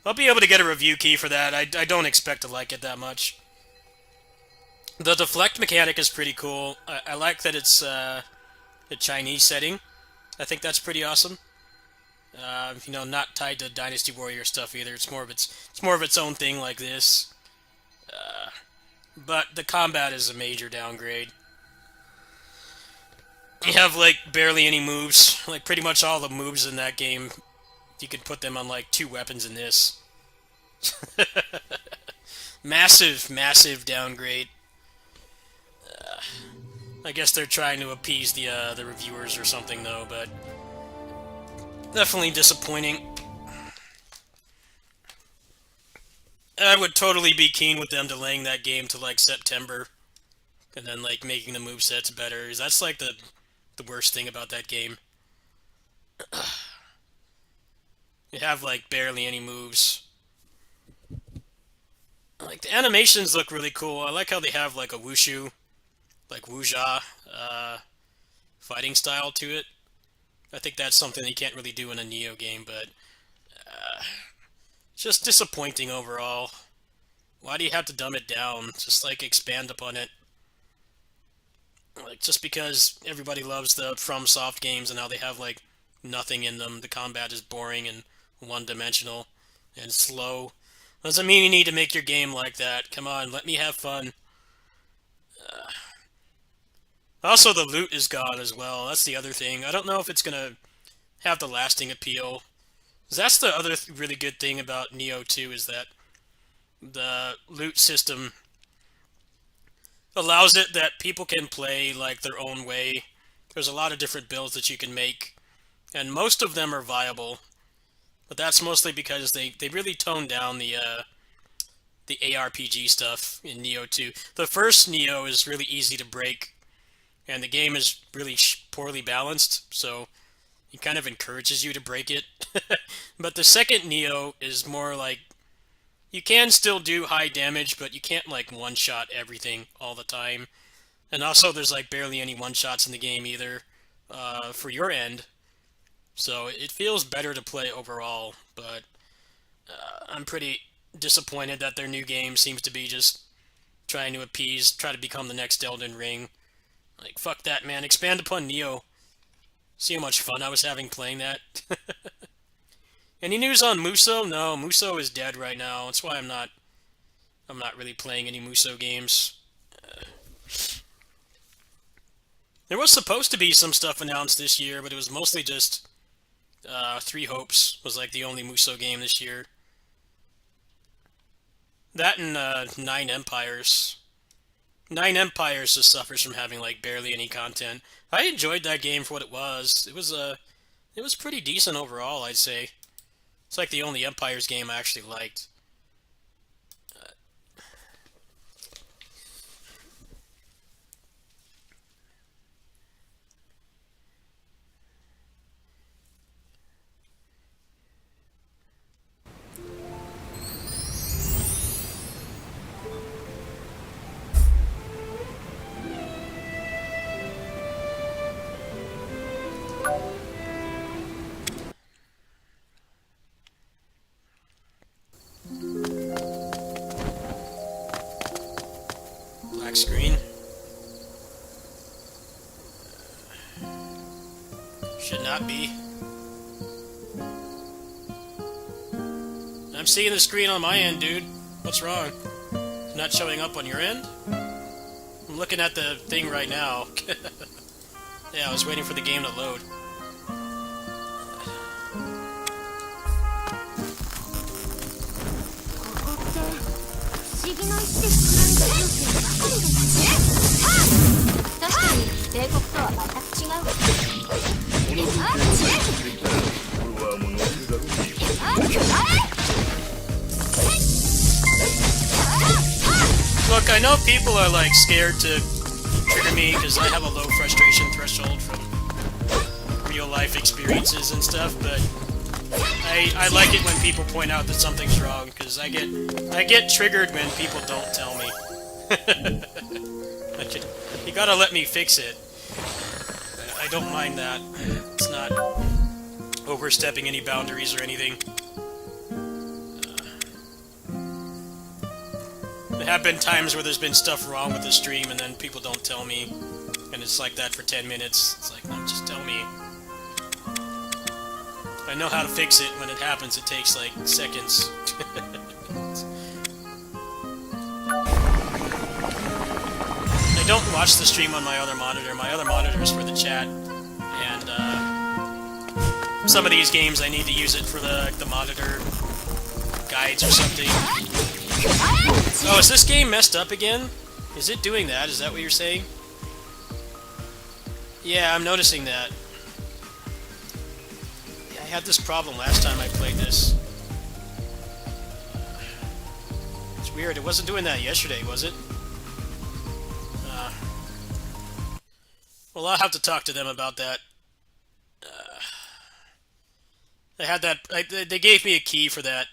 I'll be able to get a review key for that. I don't expect to like it that much. The deflect mechanic is pretty cool. I like that it's a Chinese setting. I think that's pretty awesome. You know, not tied to Dynasty Warrior stuff either. It's more of its own thing like this. But the combat is a major downgrade. You have, like, barely any moves. Like, pretty much all the moves in that game, you could put them on, like, 2 weapons in this. Massive, massive downgrade. I guess they're trying to appease the reviewers or something, though, but definitely disappointing. I would totally be keen with them delaying that game to, like, September, and then, like, making the movesets better. That's, like, the worst thing about that game. You have, like, barely any moves. Like, the animations look really cool. I like how they have, like, a wushu, like, wuxia, fighting style to it. I think that's something you can't really do in a Neo game, but it's just disappointing overall. Why do you have to dumb it down? Just, like, expand upon it. Like, just because everybody loves the FromSoft games and now they have, like, nothing in them, the combat is boring and one-dimensional and slow, doesn't mean you need to make your game like that. Come on, let me have fun. Also, the loot is gone as well. That's the other thing. I don't know if it's gonna have the lasting appeal. That's the other really good thing about Neo 2 is that the loot system allows it that people can play like their own way. There's a lot of different builds that you can make, and most of them are viable. But that's mostly because they really toned down the ARPG stuff in Neo 2. The first Neo is really easy to break, and the game is really poorly balanced, so it kind of encourages you to break it. But the second Neo is more like, you can still do high damage, but you can't, like, one-shot everything all the time. And also, there's, like, barely any one-shots in the game either, for your end. So it feels better to play overall, but I'm pretty disappointed that their new game seems to be just trying to try to become the next Elden Ring. Like, fuck that, man. Expand upon Neo. See how much fun I was having playing that? Any news on Muso? No, Muso is dead right now. That's why I'm not really playing any Muso games. There was supposed to be some stuff announced this year, but it was mostly just Three Hopes was like the only Muso game this year. That and Nine Empires. Nine Empires just suffers from having like barely any content. I enjoyed that game for what it was. It was pretty decent overall, I'd say. It's like the only Empires game I actually liked. Black screen. Should not be. I'm seeing the screen on my end, dude. What's wrong? It's not showing up on your end? I'm looking at the thing right now. Yeah, I was waiting for the game to load. Look, I know people are like scared to trigger me because I have a low frustration threshold from real life experiences and stuff, but I like it when people point out that something's wrong, because I get triggered when people don't tell me. You gotta let me fix it. I don't mind that. It's not overstepping any boundaries or anything. There have been times where there's been stuff wrong with the stream and then people don't tell me, and it's like that for 10 minutes. It's like, no, just tell me. I know how to fix it. When it happens, it takes like seconds. I don't watch the stream on my other monitor. My other monitor is for the chat, and some of these games I need to use it for the monitor guides or something. Oh, is this game messed up again? Is it doing that? Is that what you're saying? Yeah, I'm noticing that. Yeah, I had this problem last time I played this. It's weird. It wasn't doing that yesterday, was it? Well, I'll have to talk to them about that. They had that. They gave me a key for that.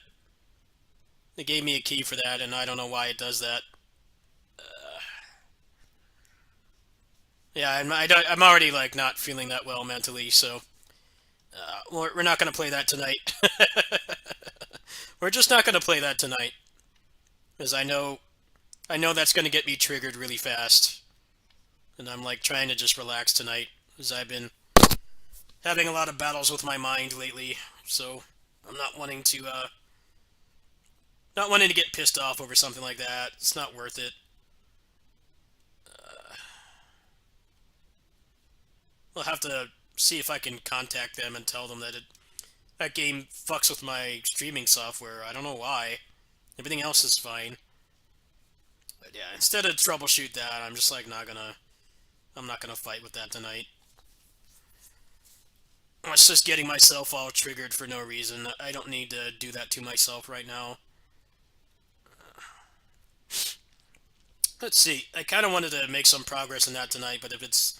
They gave me a key for that, and I don't know why it does that. Yeah, I'm already like not feeling that well mentally, so we're not gonna play that tonight. We're just not gonna play that tonight, because I know that's gonna get me triggered really fast, and I'm like trying to just relax tonight, because I've been having a lot of battles with my mind lately, so I'm not wanting to get pissed off over something like that. It's not worth it. I'll have to see if I can contact them and tell them that that game fucks with my streaming software. I don't know why. Everything else is fine. But yeah, instead of troubleshoot that, I'm just like I'm not gonna fight with that tonight. I was just getting myself all triggered for no reason. I don't need to do that to myself right now. Let's see. I kind of wanted to make some progress in that tonight, but if it's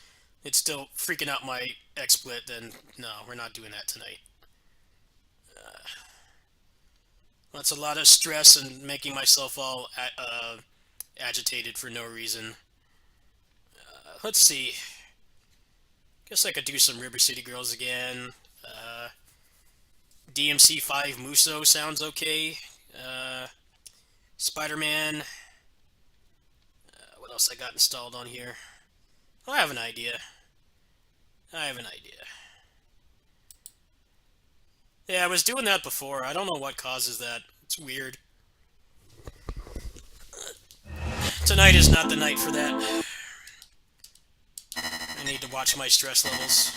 still freaking out my XSplit, then no, we're not doing that tonight. That's a lot of stress and making myself all agitated for no reason. Let's see. Guess I could do some River City Girls again. DMC5 Muso sounds okay. Spider-Man. What else I got installed on here? Oh, I have an idea. Yeah, I was doing that before. I don't know what causes that. It's weird. Tonight is not the night for that. I need to watch my stress levels.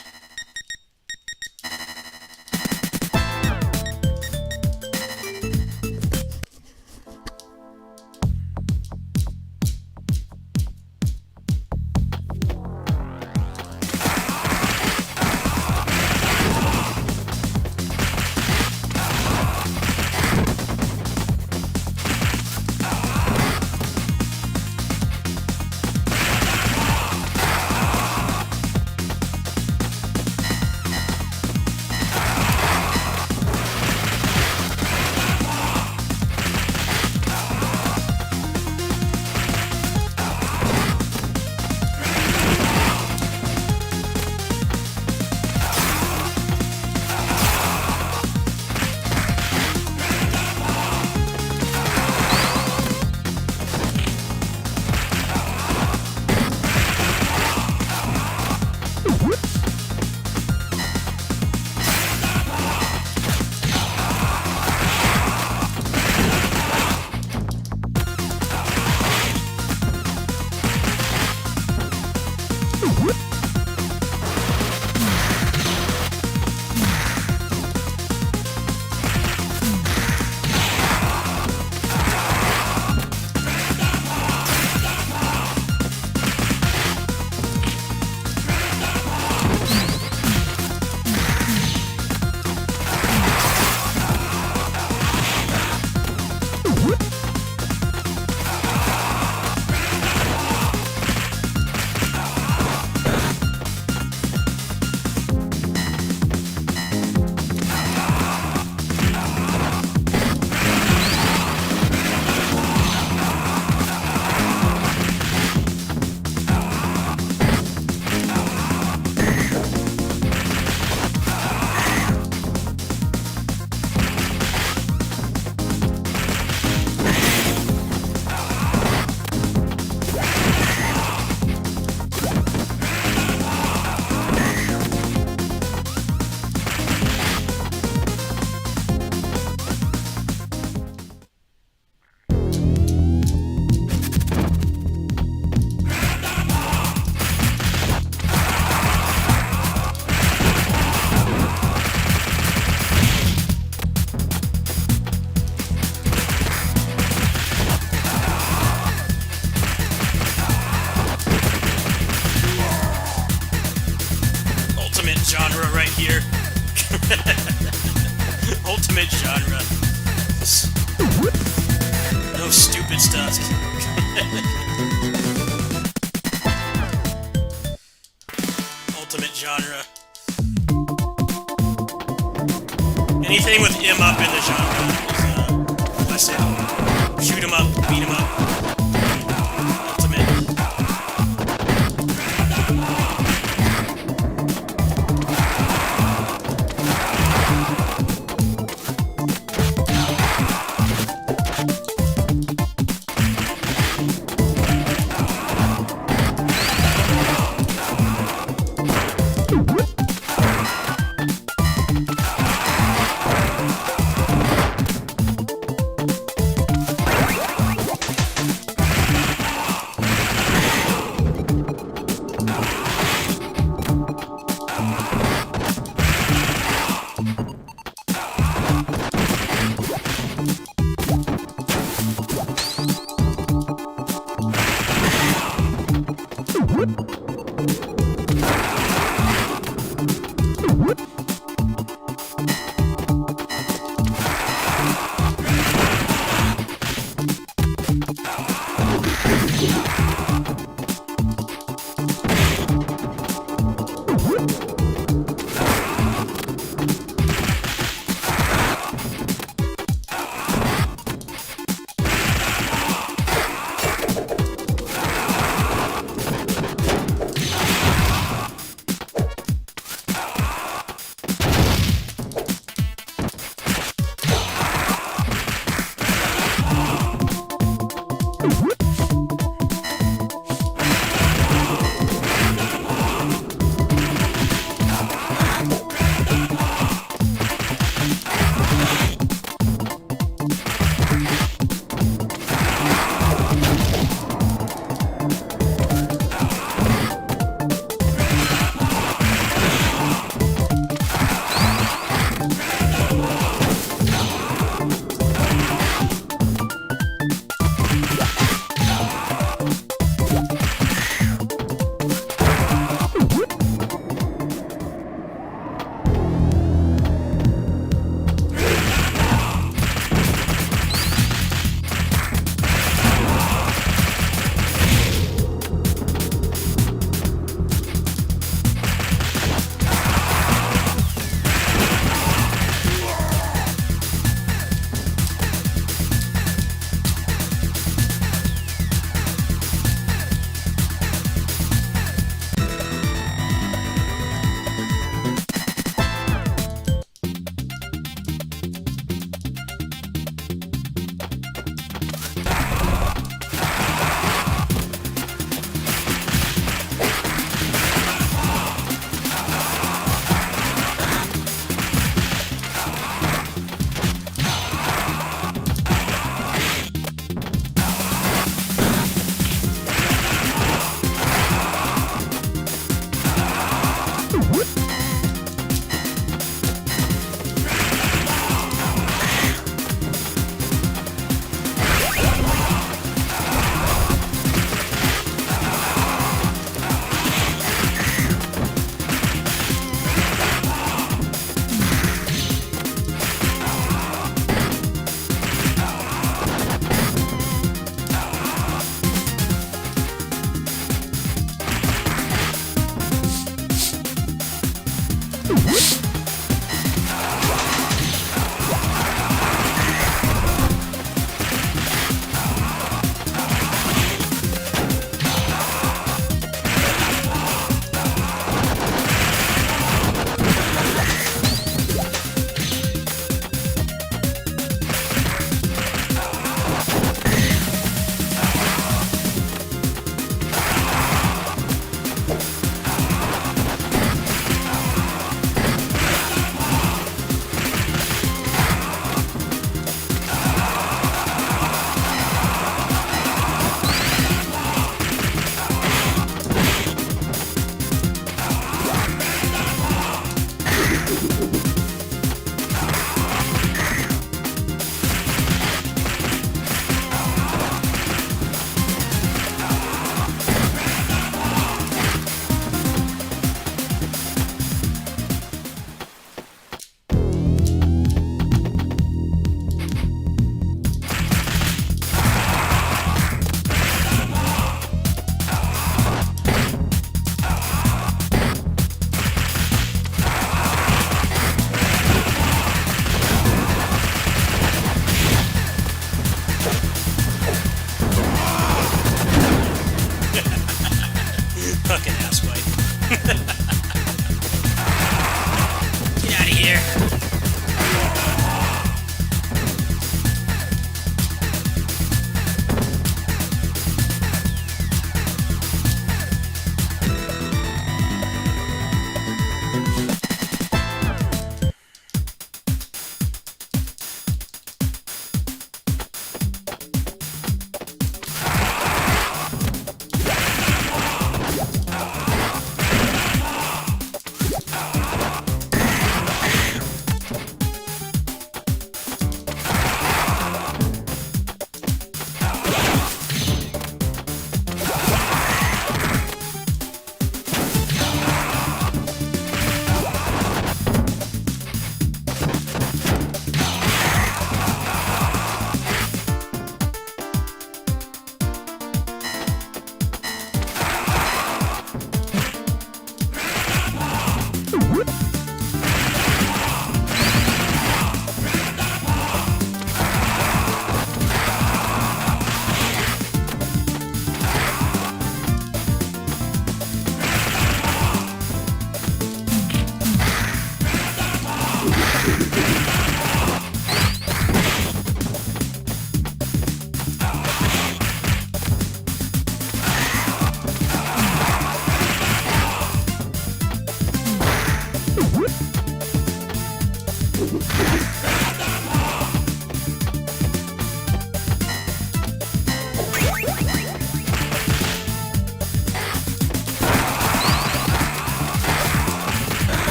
here. Ultimate genre. No stupid stuff. Ultimate genre. Anything with M up in the genre is blessed. Shoot 'em up, beat 'em up. Ultimate.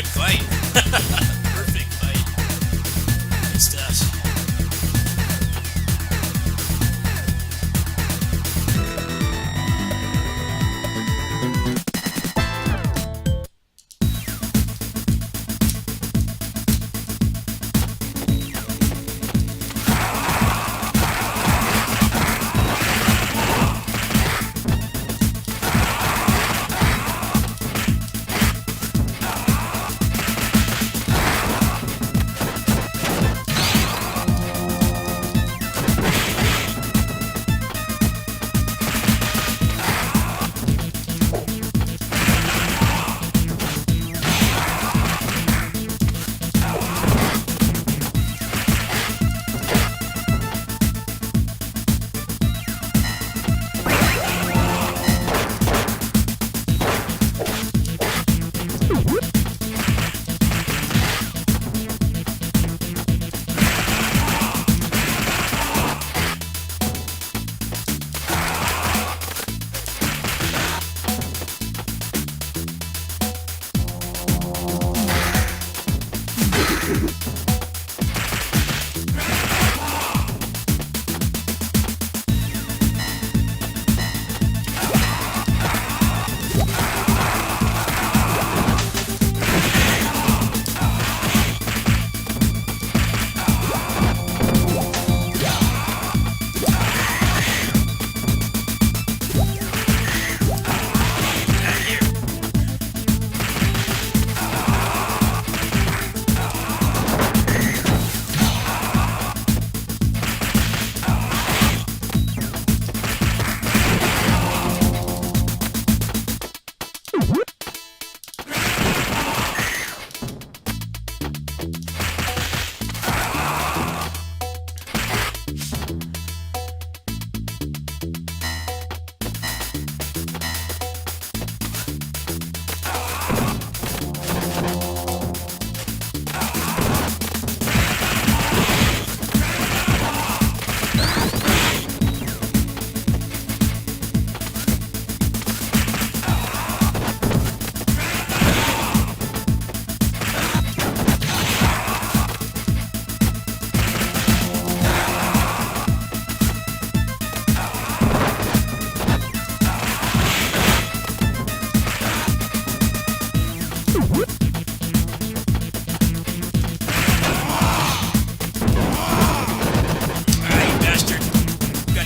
good fight. Perfect fight. Good stuff.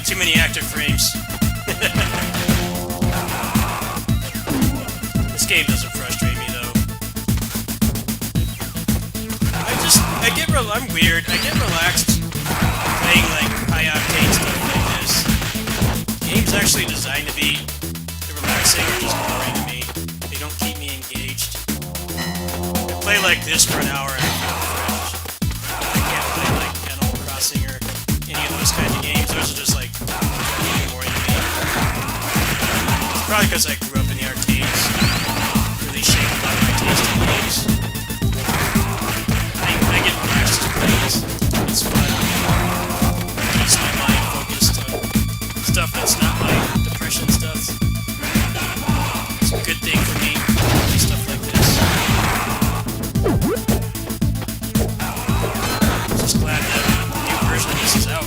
Too many active frames. This game doesn't frustrate me though. I'm weird. I get relaxed playing like high octane stuff like this. Games actually designed to be relaxing or just boring to me. They don't keep me engaged. I play like this for an hour and I feel fresh. I can't play like Animal Crossing or any of those kinds of games. Those are just like really boring to me. It's probably because I grew up in the arcades. Really shaped a lot of my taste in games. I get relaxed to play this. It's fun. It keeps my mind focused on stuff that's not like depression stuff. It's a good thing for me. Stuff like this. I'm just glad that a new version of this is out.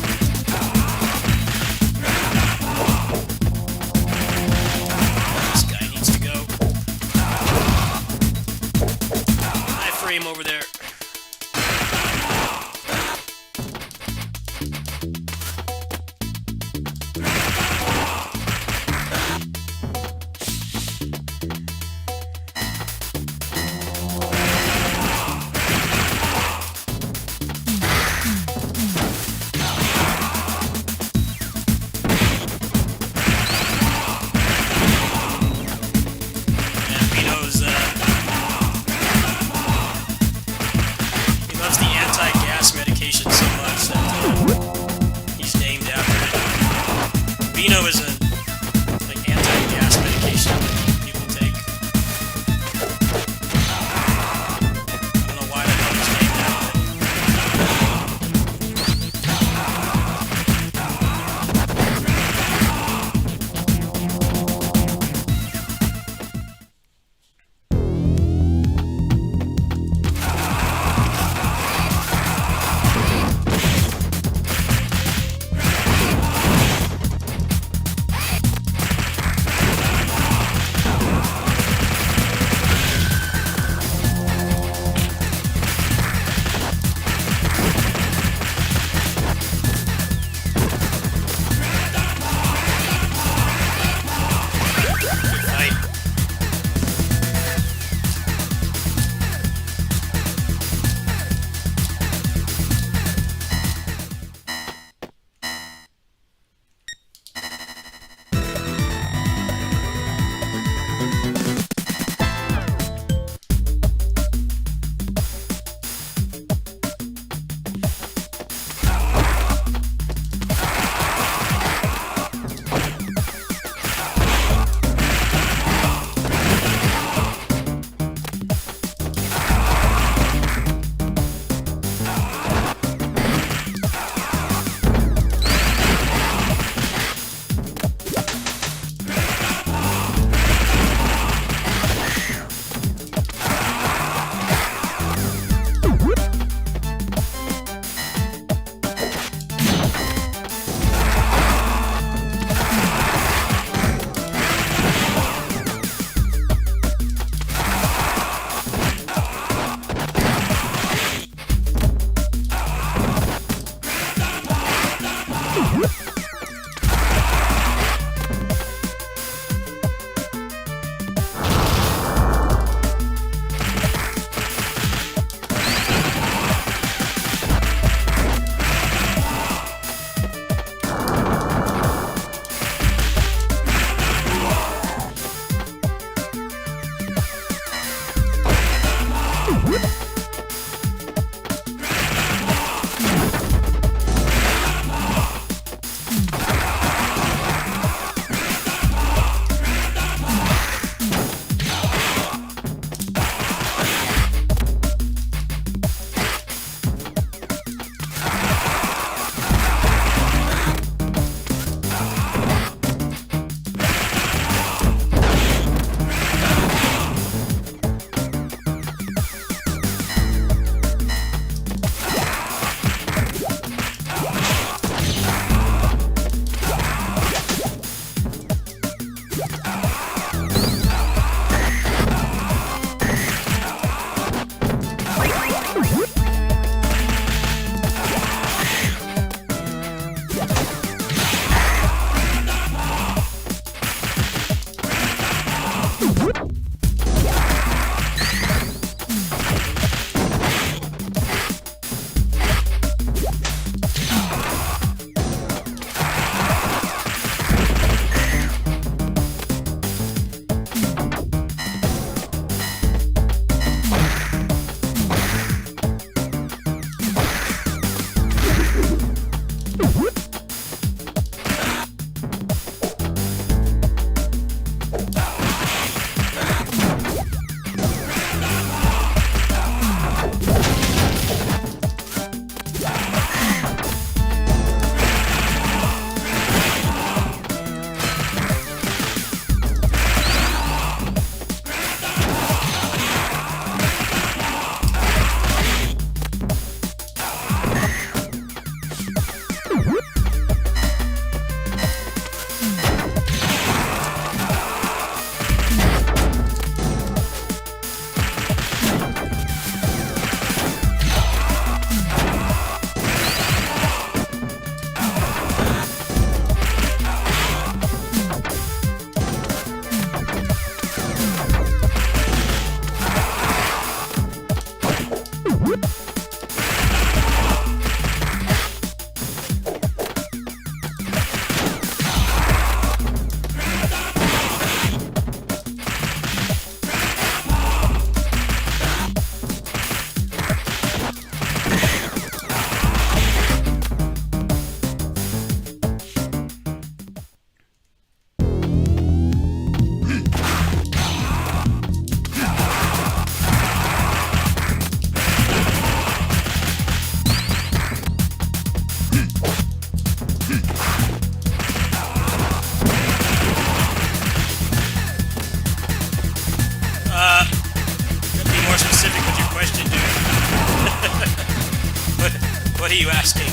you asking?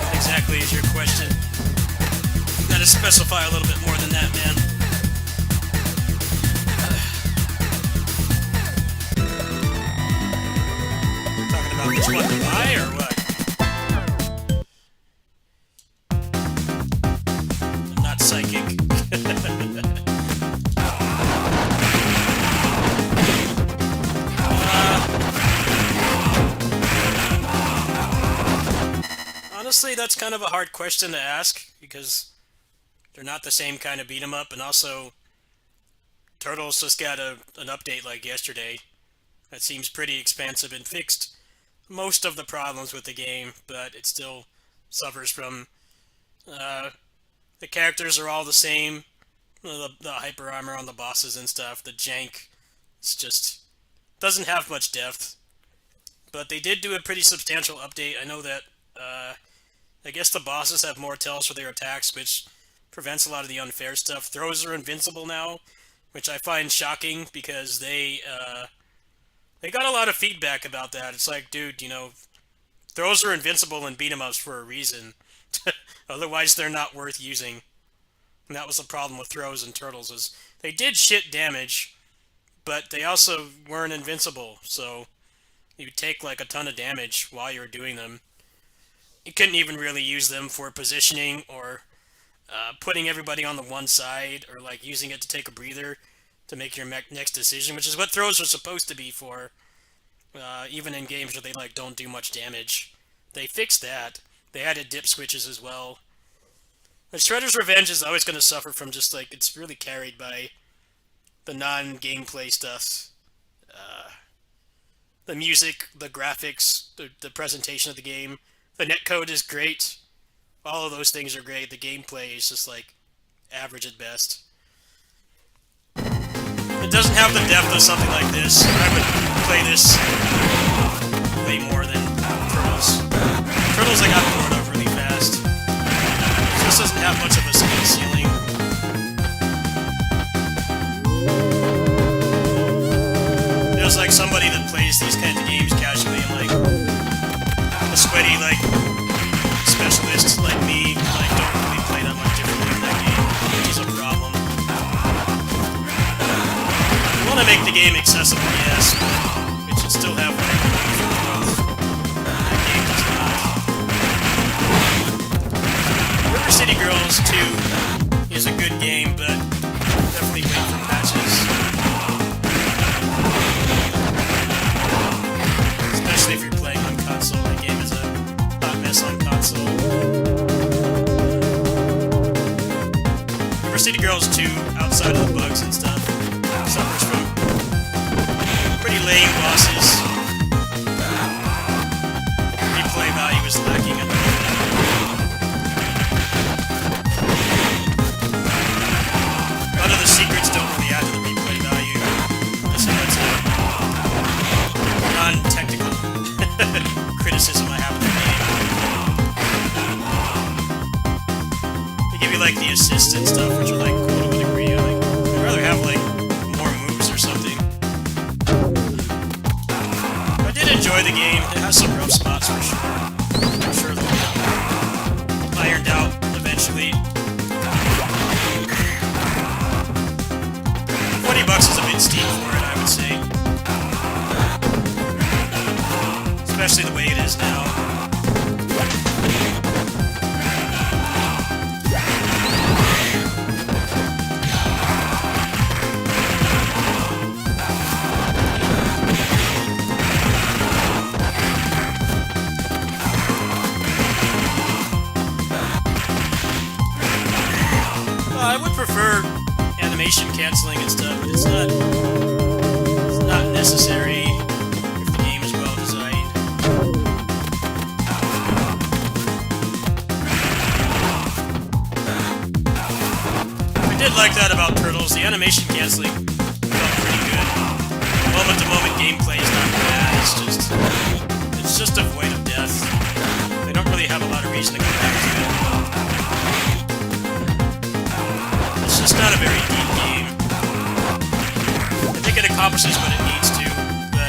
What exactly is your question? You gotta specify a little bit more than that, man. Talking about which one to buy, or what? I'm not psychic. Honestly, that's kind of a hard question to ask, because they're not the same kind of beat 'em up, and also Turtles just got an update like yesterday that seems pretty expansive and fixed most of the problems with the game, but it still suffers from the characters are all the same, the hyper armor on the bosses and stuff, the jank, it's just doesn't have much depth. But they did do a pretty substantial update. I know that I guess the bosses have more tells for their attacks, which prevents a lot of the unfair stuff. Throws are invincible now, which I find shocking, because they got a lot of feedback about that. It's like, dude, you know, throws are invincible in beat-em-ups for a reason. Otherwise, they're not worth using. And that was the problem with throws and Turtles, is they did shit damage, but they also weren't invincible, so you take like a ton of damage while you were doing them. You couldn't even really use them for positioning or putting everybody on the one side, or like using it to take a breather to make your next decision, which is what throws are supposed to be for, even in games where they like don't do much damage. They fixed that. They added dip switches as well. But Shredder's Revenge is always going to suffer from just like, it's really carried by the non-gameplay stuff. The music, the graphics, the presentation of the game. The netcode is great. All of those things are great. The gameplay is just like average at best. It doesn't have the depth of something like this. I would play this way more than Turtles. Turtles I got bored of really fast. It just doesn't have much of a skill ceiling. Feels like somebody that plays these kinds of games casually and like a sweaty like specialist like me like don't really play that much differently in that game, which is a problem. I want to make the game accessible, yes, but it should still have whatever room for growth. That game does not. River City Girls 2 is a good game, but definitely wait for patches. Especially if you're playing on console. The game is a hot mess on console. River City Girls 2, outside of the bugs and stuff, suffers from pretty lame bosses. Replay value is lacking at the moment. A lot of the secrets don't really add to the replay value. So that's a non-technical criticism I have of the game. They give you like the assists and stuff, which are like cool to a degree. I'd rather have like more moves or something. I did enjoy the game. It has some rough spots for sure. I'm sure they'll be ironed out eventually. $20 is a bit steep for it, I would say. Especially the way it is now. I would prefer animation canceling and stuff, but it's not necessary if the game is well designed. I did like that about Turtles. The animation canceling felt pretty good. Moment-to-moment gameplay is not bad. It's just devoid of death. They don't really have a lot of reason to go back to it. It's not a very deep game. I think it accomplishes what it needs to, but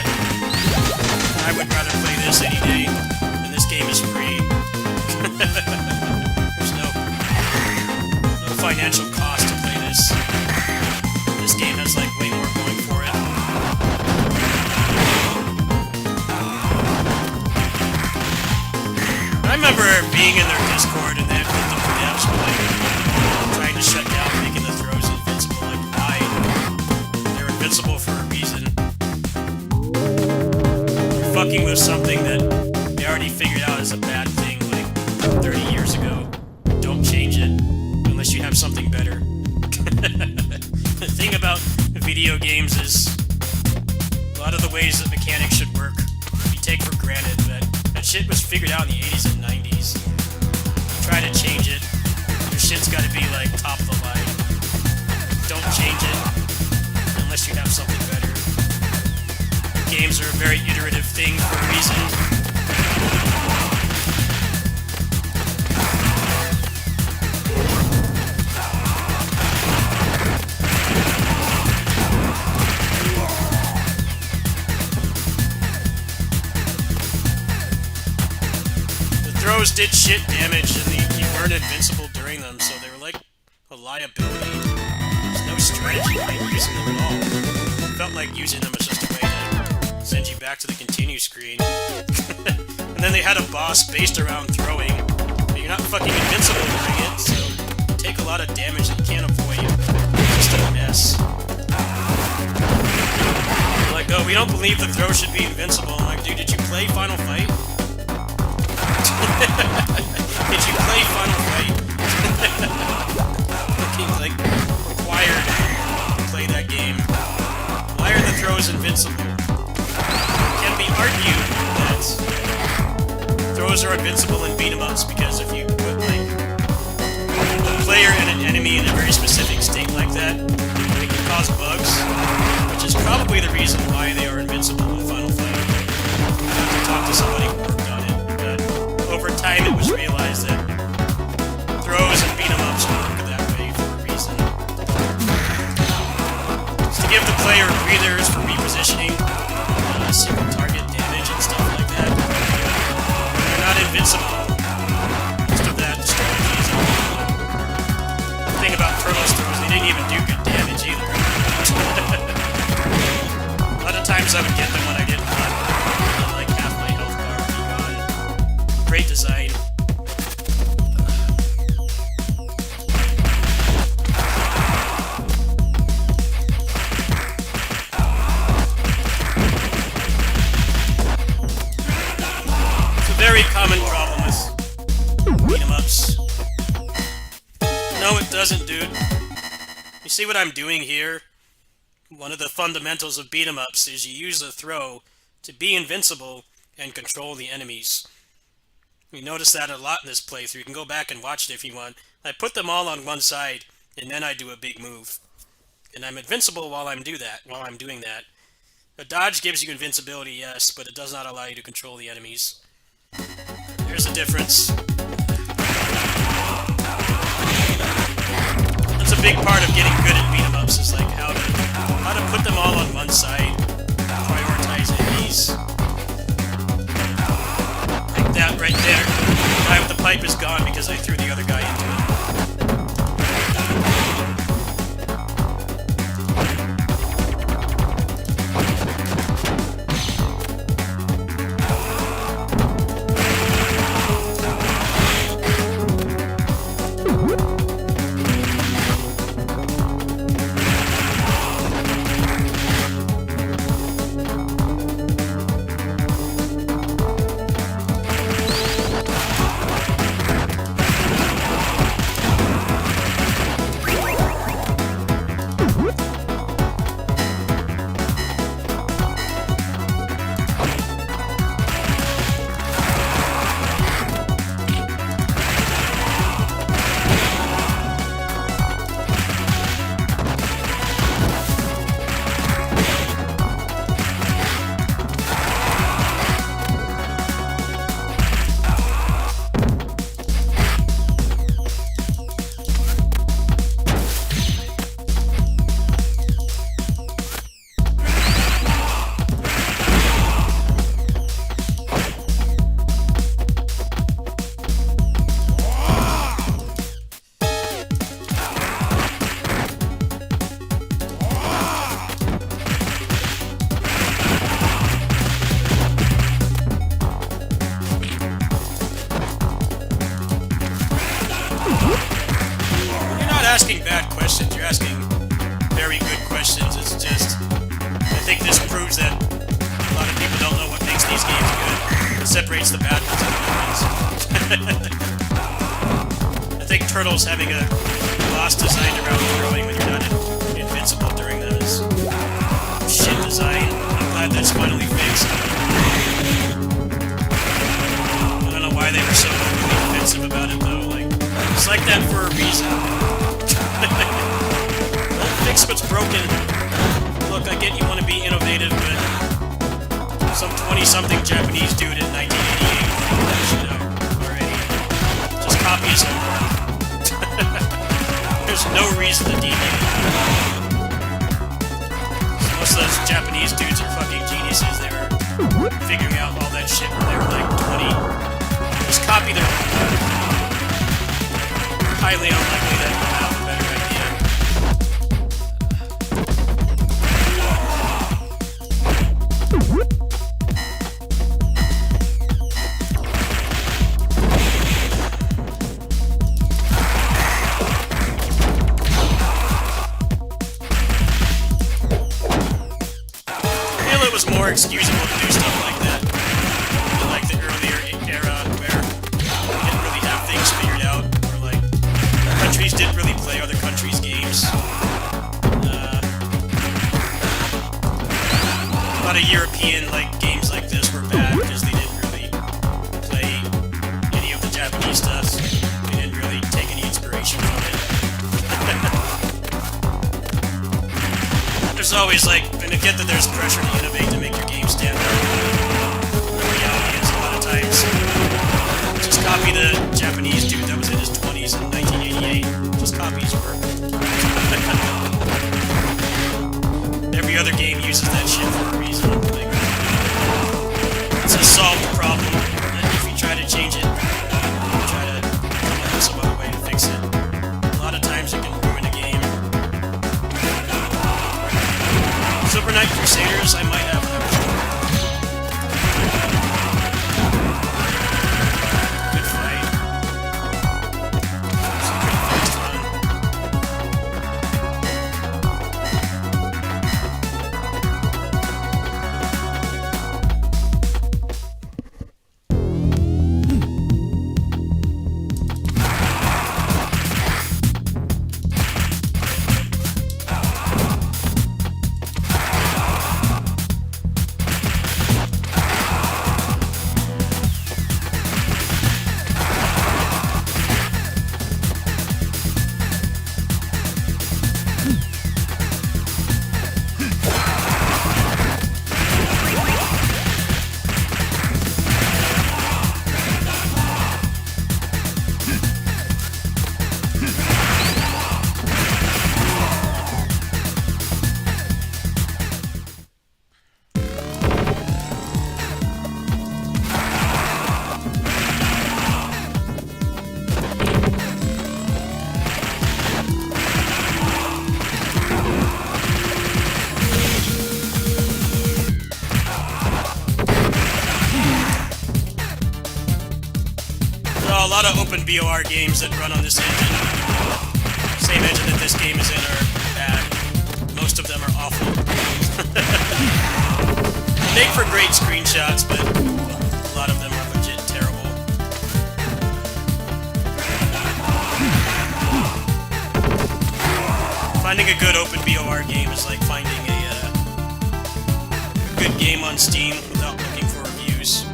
I would rather play this any day, and this game is free. There's no financial cost to play this. This game has like way more going for it. I remember being in their Discord and they had put the devs were like trying to shut down making the throws invincible. Like why? They're invincible for a reason. You're fucking with something that they already figured out is a bad thing like 30 years ago. Don't change it unless you have something better. The thing about video games is a lot of the ways that mechanics should work we take for granted, but that shit was figured out in the 80s and 90s. Try to change it, your shit's gotta be like top of the line. Don't change it unless you have something better. Games are a very iterative thing for a reason. Throws did shit damage and you weren't invincible during them, so they were like a liability. There's no strategy behind using them at all. It felt like using them was just a way to send you back to the continue screen. And then they had a boss based around throwing, but you're not fucking invincible during it, so you take a lot of damage that you can't avoid. It's just a mess. They're like, oh, we don't believe the throw should be invincible. I'm like, dude, did you play Final Fight? Did you play Final Fight? Looking like required to play that game. Why are the throws invincible? It can be argued that throws are invincible in beat-em-ups because if you put like a player and an enemy in a very specific state like that, it can cause bugs, which is probably the reason why they are invincible in Final Fight. I have to talk to somebody who worked on it. Over time, it was realized that throws and beat-em-ups work that way for a reason. It's to give the player breathers for repositioning, single target damage and stuff like that. They're not invincible. Most of that strategy is the thing about throws, they didn't even do good damage either. A lot of times I would get them when I didn't run. Like half my health bar would be gone. Great design. It's a very common problem with beat-em-ups. No, it doesn't, dude. You see what I'm doing here? One of the fundamentals of beat-em-ups is you use the throw to be invincible and control the enemies. You notice that a lot in this playthrough. You can go back and watch it if you want. I put them all on one side, and then I do a big move. And I'm invincible while I'm doing that. A dodge gives you invincibility, yes, but it does not allow you to control the enemies. There's a difference. That's a big part of getting good at beat-em-ups, is like how to put them all on one side, prioritize enemies. That right there. The guy with the pipe is gone because I threw the other guy into it. questions. You're asking very good questions. It's just, I think this proves that a lot of people don't know what makes these games good. It separates the bad ones and the good ones. I think Turtles having a boss designed around throwing when you're not invincible during them is shit design. I'm glad that's finally fixed. I don't know why they were so offensive about it though. Like, it's like that for a reason. Don't fix what's broken. Look, I get you want to be innovative, but some 20-something Japanese dude in 1988 figured that shit out already. Just copy his own work. There's no reason to deviate. Most of those Japanese dudes are fucking geniuses. They were figuring out all that shit when they were like 20. Just copy their work. Highly unlikely that you'll have a better idea. It was more excusable to do stuff like that. Like the earlier era where you didn't really have things figured out, or like countries didn't really play other countries' games. A lot of European like games like this were bad because they didn't really play any of the Japanese stuff. They didn't really take any inspiration from it. There's always like, and I get that there's pressure to innovate to make your game stand out. The reality is a lot of times, just copy the Japanese dude that was in his 20s in 1988. Just copy his work. Every other game uses that shit for a reason. Like, it's a solved problem, and if you try to change it, you try to come up with some other way to fix it, a lot of times it can ruin a game. Super Knight Crusaders, I might have them. Good fight. It's a pretty fast run. A lot of open BOR games that run on this engine, same engine that this game is in, are bad. Most of them are awful. They make for great screenshots, but a lot of them are legit terrible. Finding a good open BOR game is like finding a good game on Steam without looking for reviews.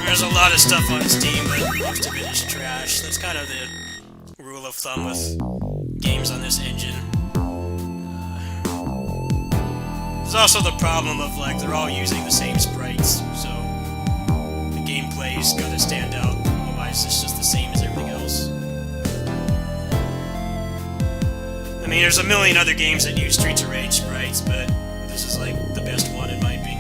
There's a lot of stuff on Steam, but most of it is trash. That's kind of the rule of thumb with games on this engine. There's also the problem of, like, they're all using the same sprites, so the gameplay's gotta stand out, otherwise it's just the same as everything else. I mean, there's a million other games that use Streets of Rage sprites, but this is, like, the best one in my opinion.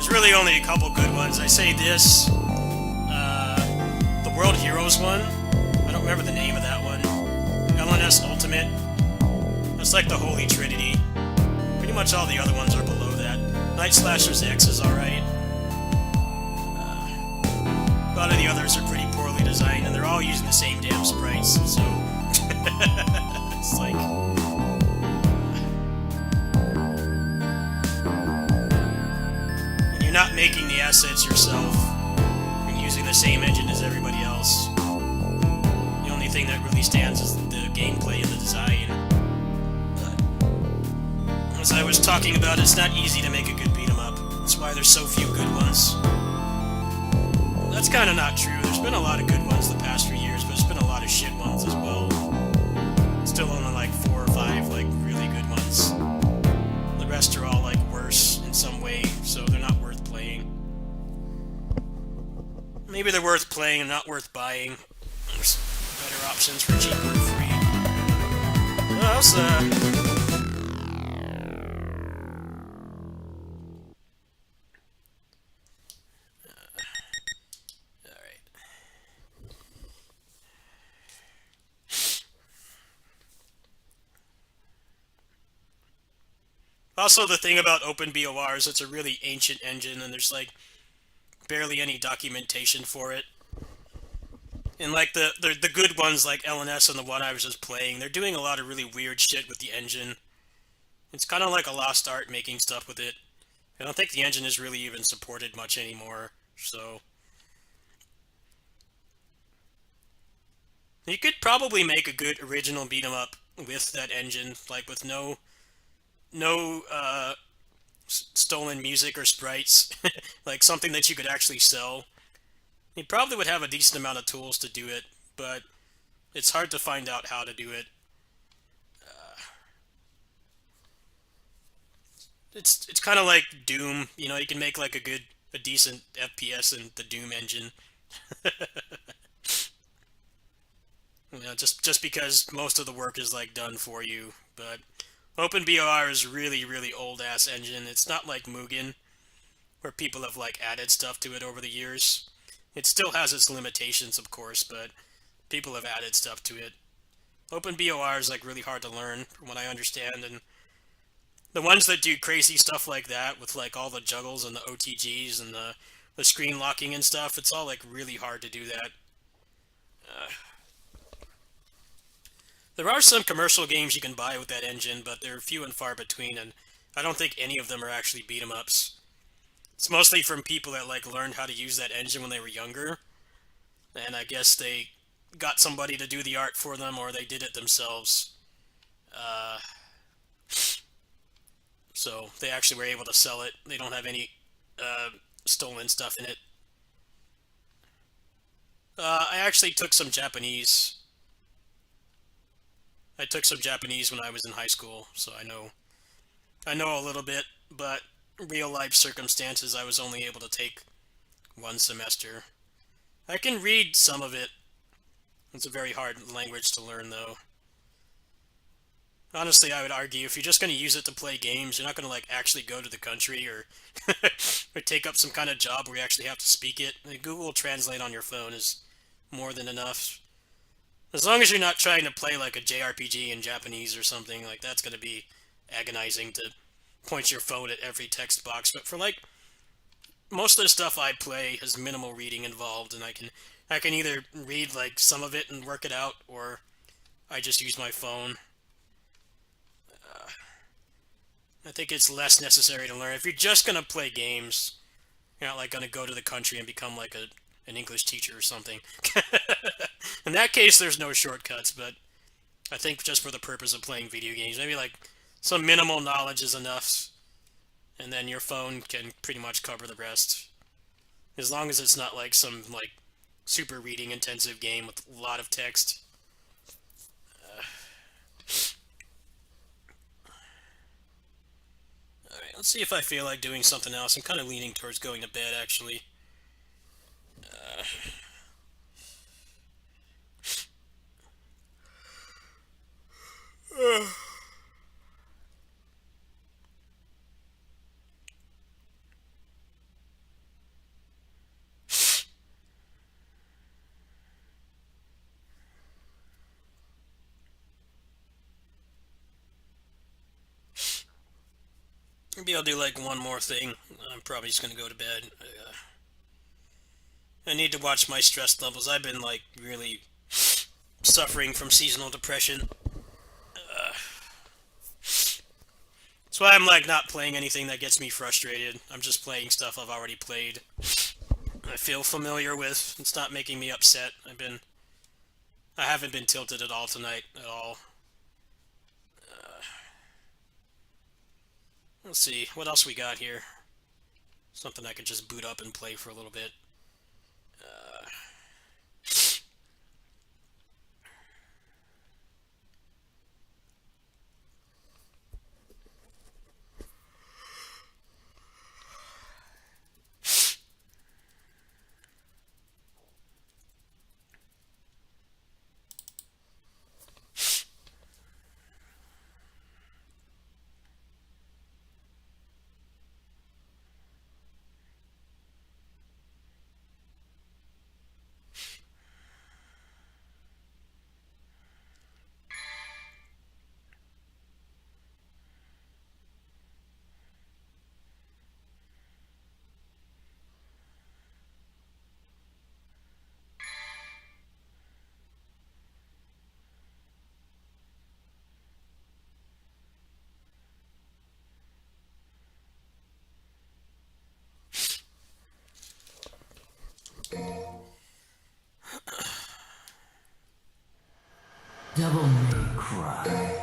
Really only a couple good ones. I say this, the World Heroes one don't remember the name of that one. LNS Ultimate. That's like the Holy Trinity. Pretty much all the other ones are below that. Night Slashers X is alright. A lot of the others are pretty poorly designed, and they're all using the same damn sprites, so... it's like... And you're not making the assets yourself. You're using the same engine as everybody else. The only thing that really stands is the gameplay and the design. But, as I was talking about, it's not easy to make a good beat-em-up. That's why there's so few good ones. That's kind of not true. There's been a lot of good ones the past few years, but there's been a lot of shit ones as well. Still only like 4 or 5 like really good ones. The rest are all like worse in some way, so they're not worth playing. Maybe they're worth playing and not worth buying. There's better options for cheap or free. What else? Also, the thing about OpenBOR is it's a really ancient engine, and there's, like, barely any documentation for it. And, like, the good ones, like LNS and the one I was just playing, they're doing a lot of really weird shit with the engine. It's kind of like a lost art making stuff with it. I don't think the engine is really even supported much anymore, so... You could probably make a good original beat-em-up with that engine, like, with no stolen music or sprites, like something that you could actually sell. You probably would have a decent amount of tools to do it, but it's hard to find out how to do it. It's kind of like Doom, you know, you can make like a decent FPS in the Doom engine. You know, just because most of the work is like done for you, but OpenBOR is really, really old-ass engine. It's not like Mugen, where people have, like, added stuff to it over the years. It still has its limitations, of course, but people have added stuff to it. OpenBOR is, like, really hard to learn, from what I understand, and the ones that do crazy stuff like that, with, like, all the juggles and the OTGs and the screen locking and stuff, it's all, like, really hard to do that. There are some commercial games you can buy with that engine, but they're few and far between, and I don't think any of them are actually beat-em-ups. It's mostly from people that, like, learned how to use that engine when they were younger, and I guess they got somebody to do the art for them, or they did it themselves. So they actually were able to sell it. They don't have any stolen stuff in it. I actually took some Japanese. I took some Japanese when I was in high school, so I know a little bit, but real life circumstances I was only able to take 1 semester. I can read some of it. It's a very hard language to learn, though. Honestly, I would argue if you're just going to use it to play games, you're not going to like actually go to the country or or take up some kind of job where you actually have to speak it. Google Translate on your phone is more than enough. As long as you're not trying to play like a JRPG in Japanese or something, like that's going to be agonizing to point your phone at every text box. But for like most of the stuff I play has minimal reading involved, and I can either read like some of it and work it out, or I just use my phone. I think it's less necessary to learn. If you're just going to play games, you're not like going to go to the country and become like an English teacher or something. In that case, there's no shortcuts, but I think just for the purpose of playing video games, maybe like some minimal knowledge is enough, and then your phone can pretty much cover the rest. As long as it's not like some like super reading intensive game with a lot of text. Alright, let's see if I feel like doing something else. I'm kind of leaning towards going to bed, actually. Maybe I'll do like one more thing. I'm probably just gonna go to bed. I need to watch my stress levels. I've been like really suffering from seasonal depression. That's why I'm like not playing anything that gets me frustrated. I'm just playing stuff I've already played. I feel familiar with. It's not making me upset. I haven't been tilted at all tonight at all. Let's see what else we got here. Something I could just boot up and play for a little bit. Devil May Cry.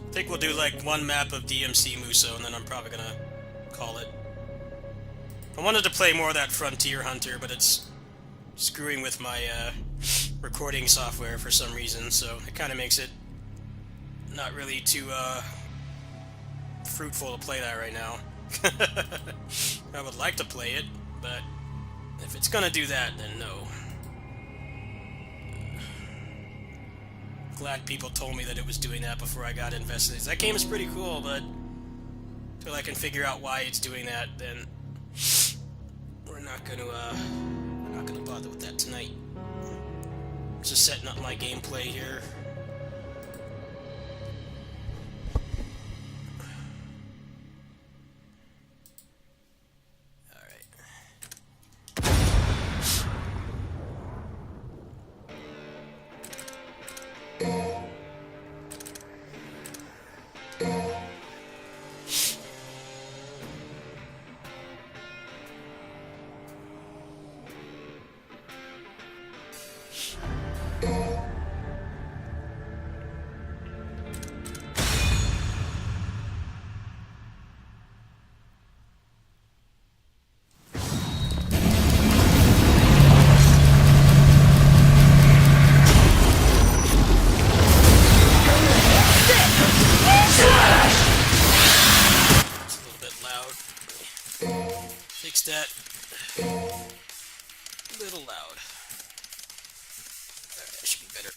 I think we'll do like one map of DMC Muso, and then I'm probably gonna call it. I wanted to play more of that Frontier Hunter, but it's screwing with my recording software for some reason, so it kind of makes it not really too fruitful to play that right now. I would like to play it, but if it's gonna do that, then no. Glad people told me that it was doing that before I got invested. That game is pretty cool, but until I can figure out why it's doing that, then we're not gonna bother with that tonight. Just setting up my gameplay here. Fix that. A little loud. That should be better.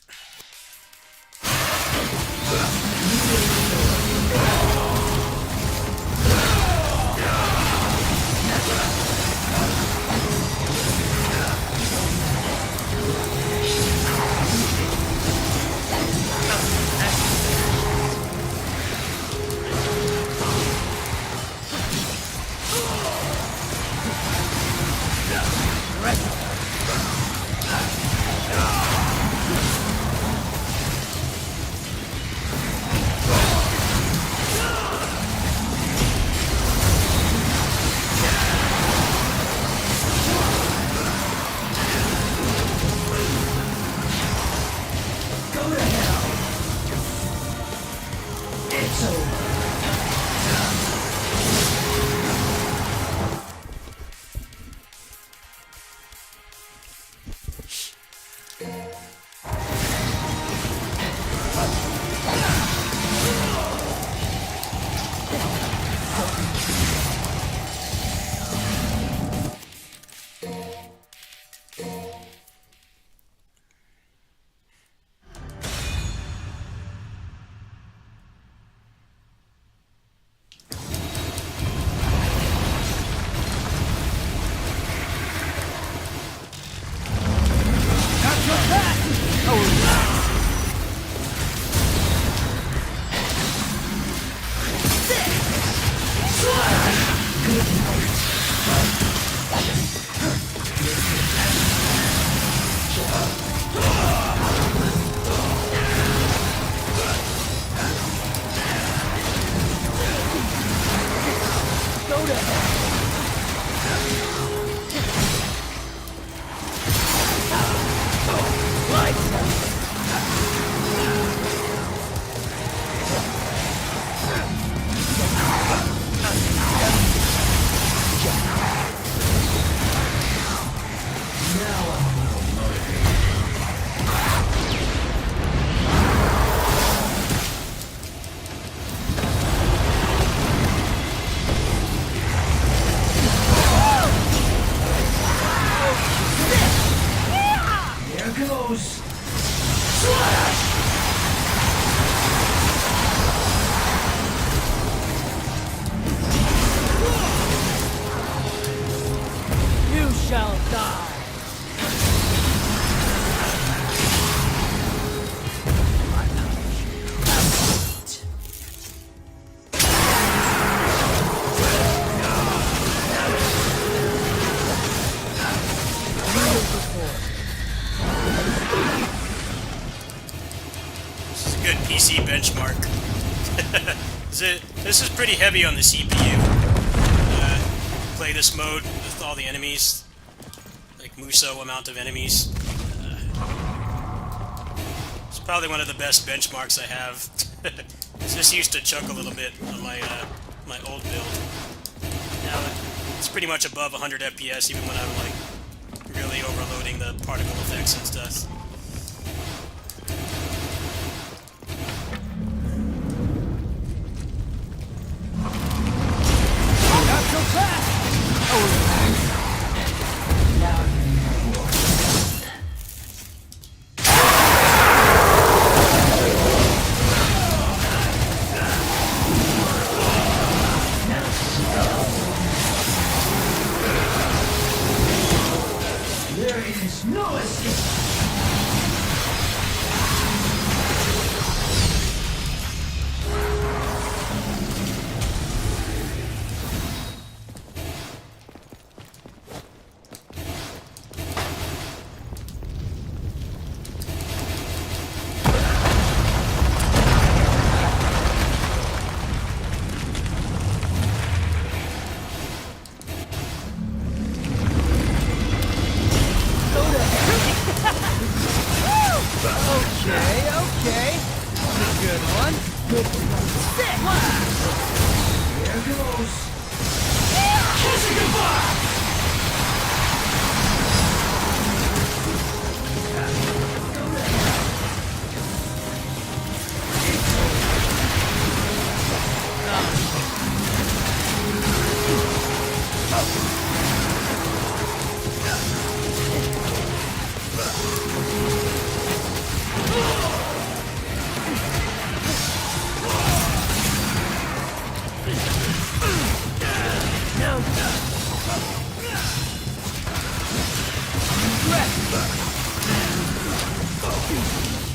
goes. Slash! You shall die. This is a good PC benchmark. This is pretty heavy on the CPU. Play this mode with all the enemies, like Muso amount of enemies. It's probably one of the best benchmarks I have. This used to chuck a little bit on my my old build. Now it's pretty much above 100 FPS, even when I'm like really overloading the particle effects and stuff. Not so fast! There is no escape. Okay. That's a good one. There goes. Kissing goodbye.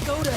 Go to...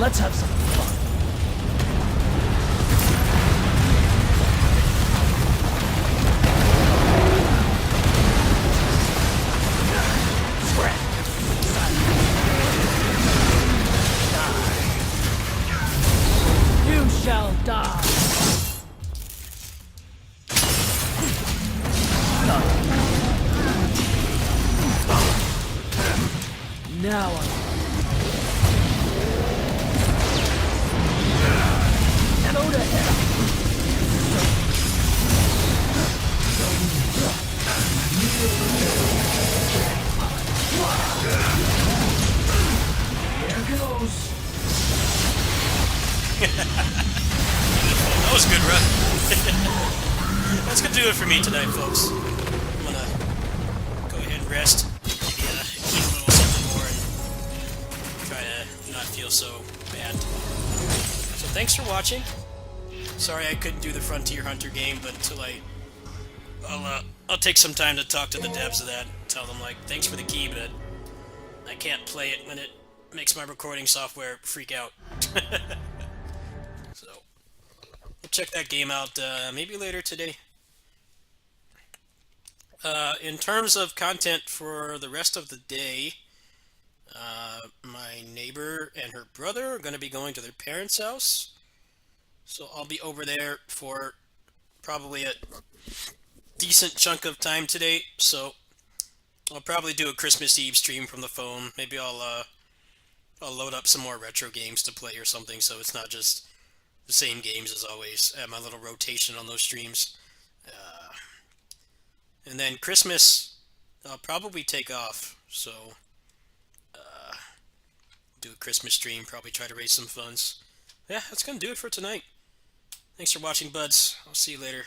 Let's have some fun. You shall die. Now I'm go to hell. Here goes. That was a good run. That's gonna do it for me tonight, folks. I'm gonna go ahead and rest. Maybe eat a little something more and try to not feel so bad. So thanks for watching. Sorry I couldn't do the Frontier Hunter game, but I'll take some time to talk to the devs of that. Tell them like, thanks for the key, but I can't play it when it makes my recording software freak out. So we'll check that game out maybe later today. In terms of content for the rest of the day, my neighbor and her brother are going to be going to their parents' house. So I'll be over there for probably a decent chunk of time today. So I'll probably do a Christmas Eve stream from the phone. Maybe I'll load up some more retro games to play or something, so it's not just the same games as always. I have my little rotation on those streams. And then Christmas, I'll probably take off. So do a Christmas stream, probably try to raise some funds. Yeah, that's going to do it for tonight. Thanks for watching, buds. I'll see you later.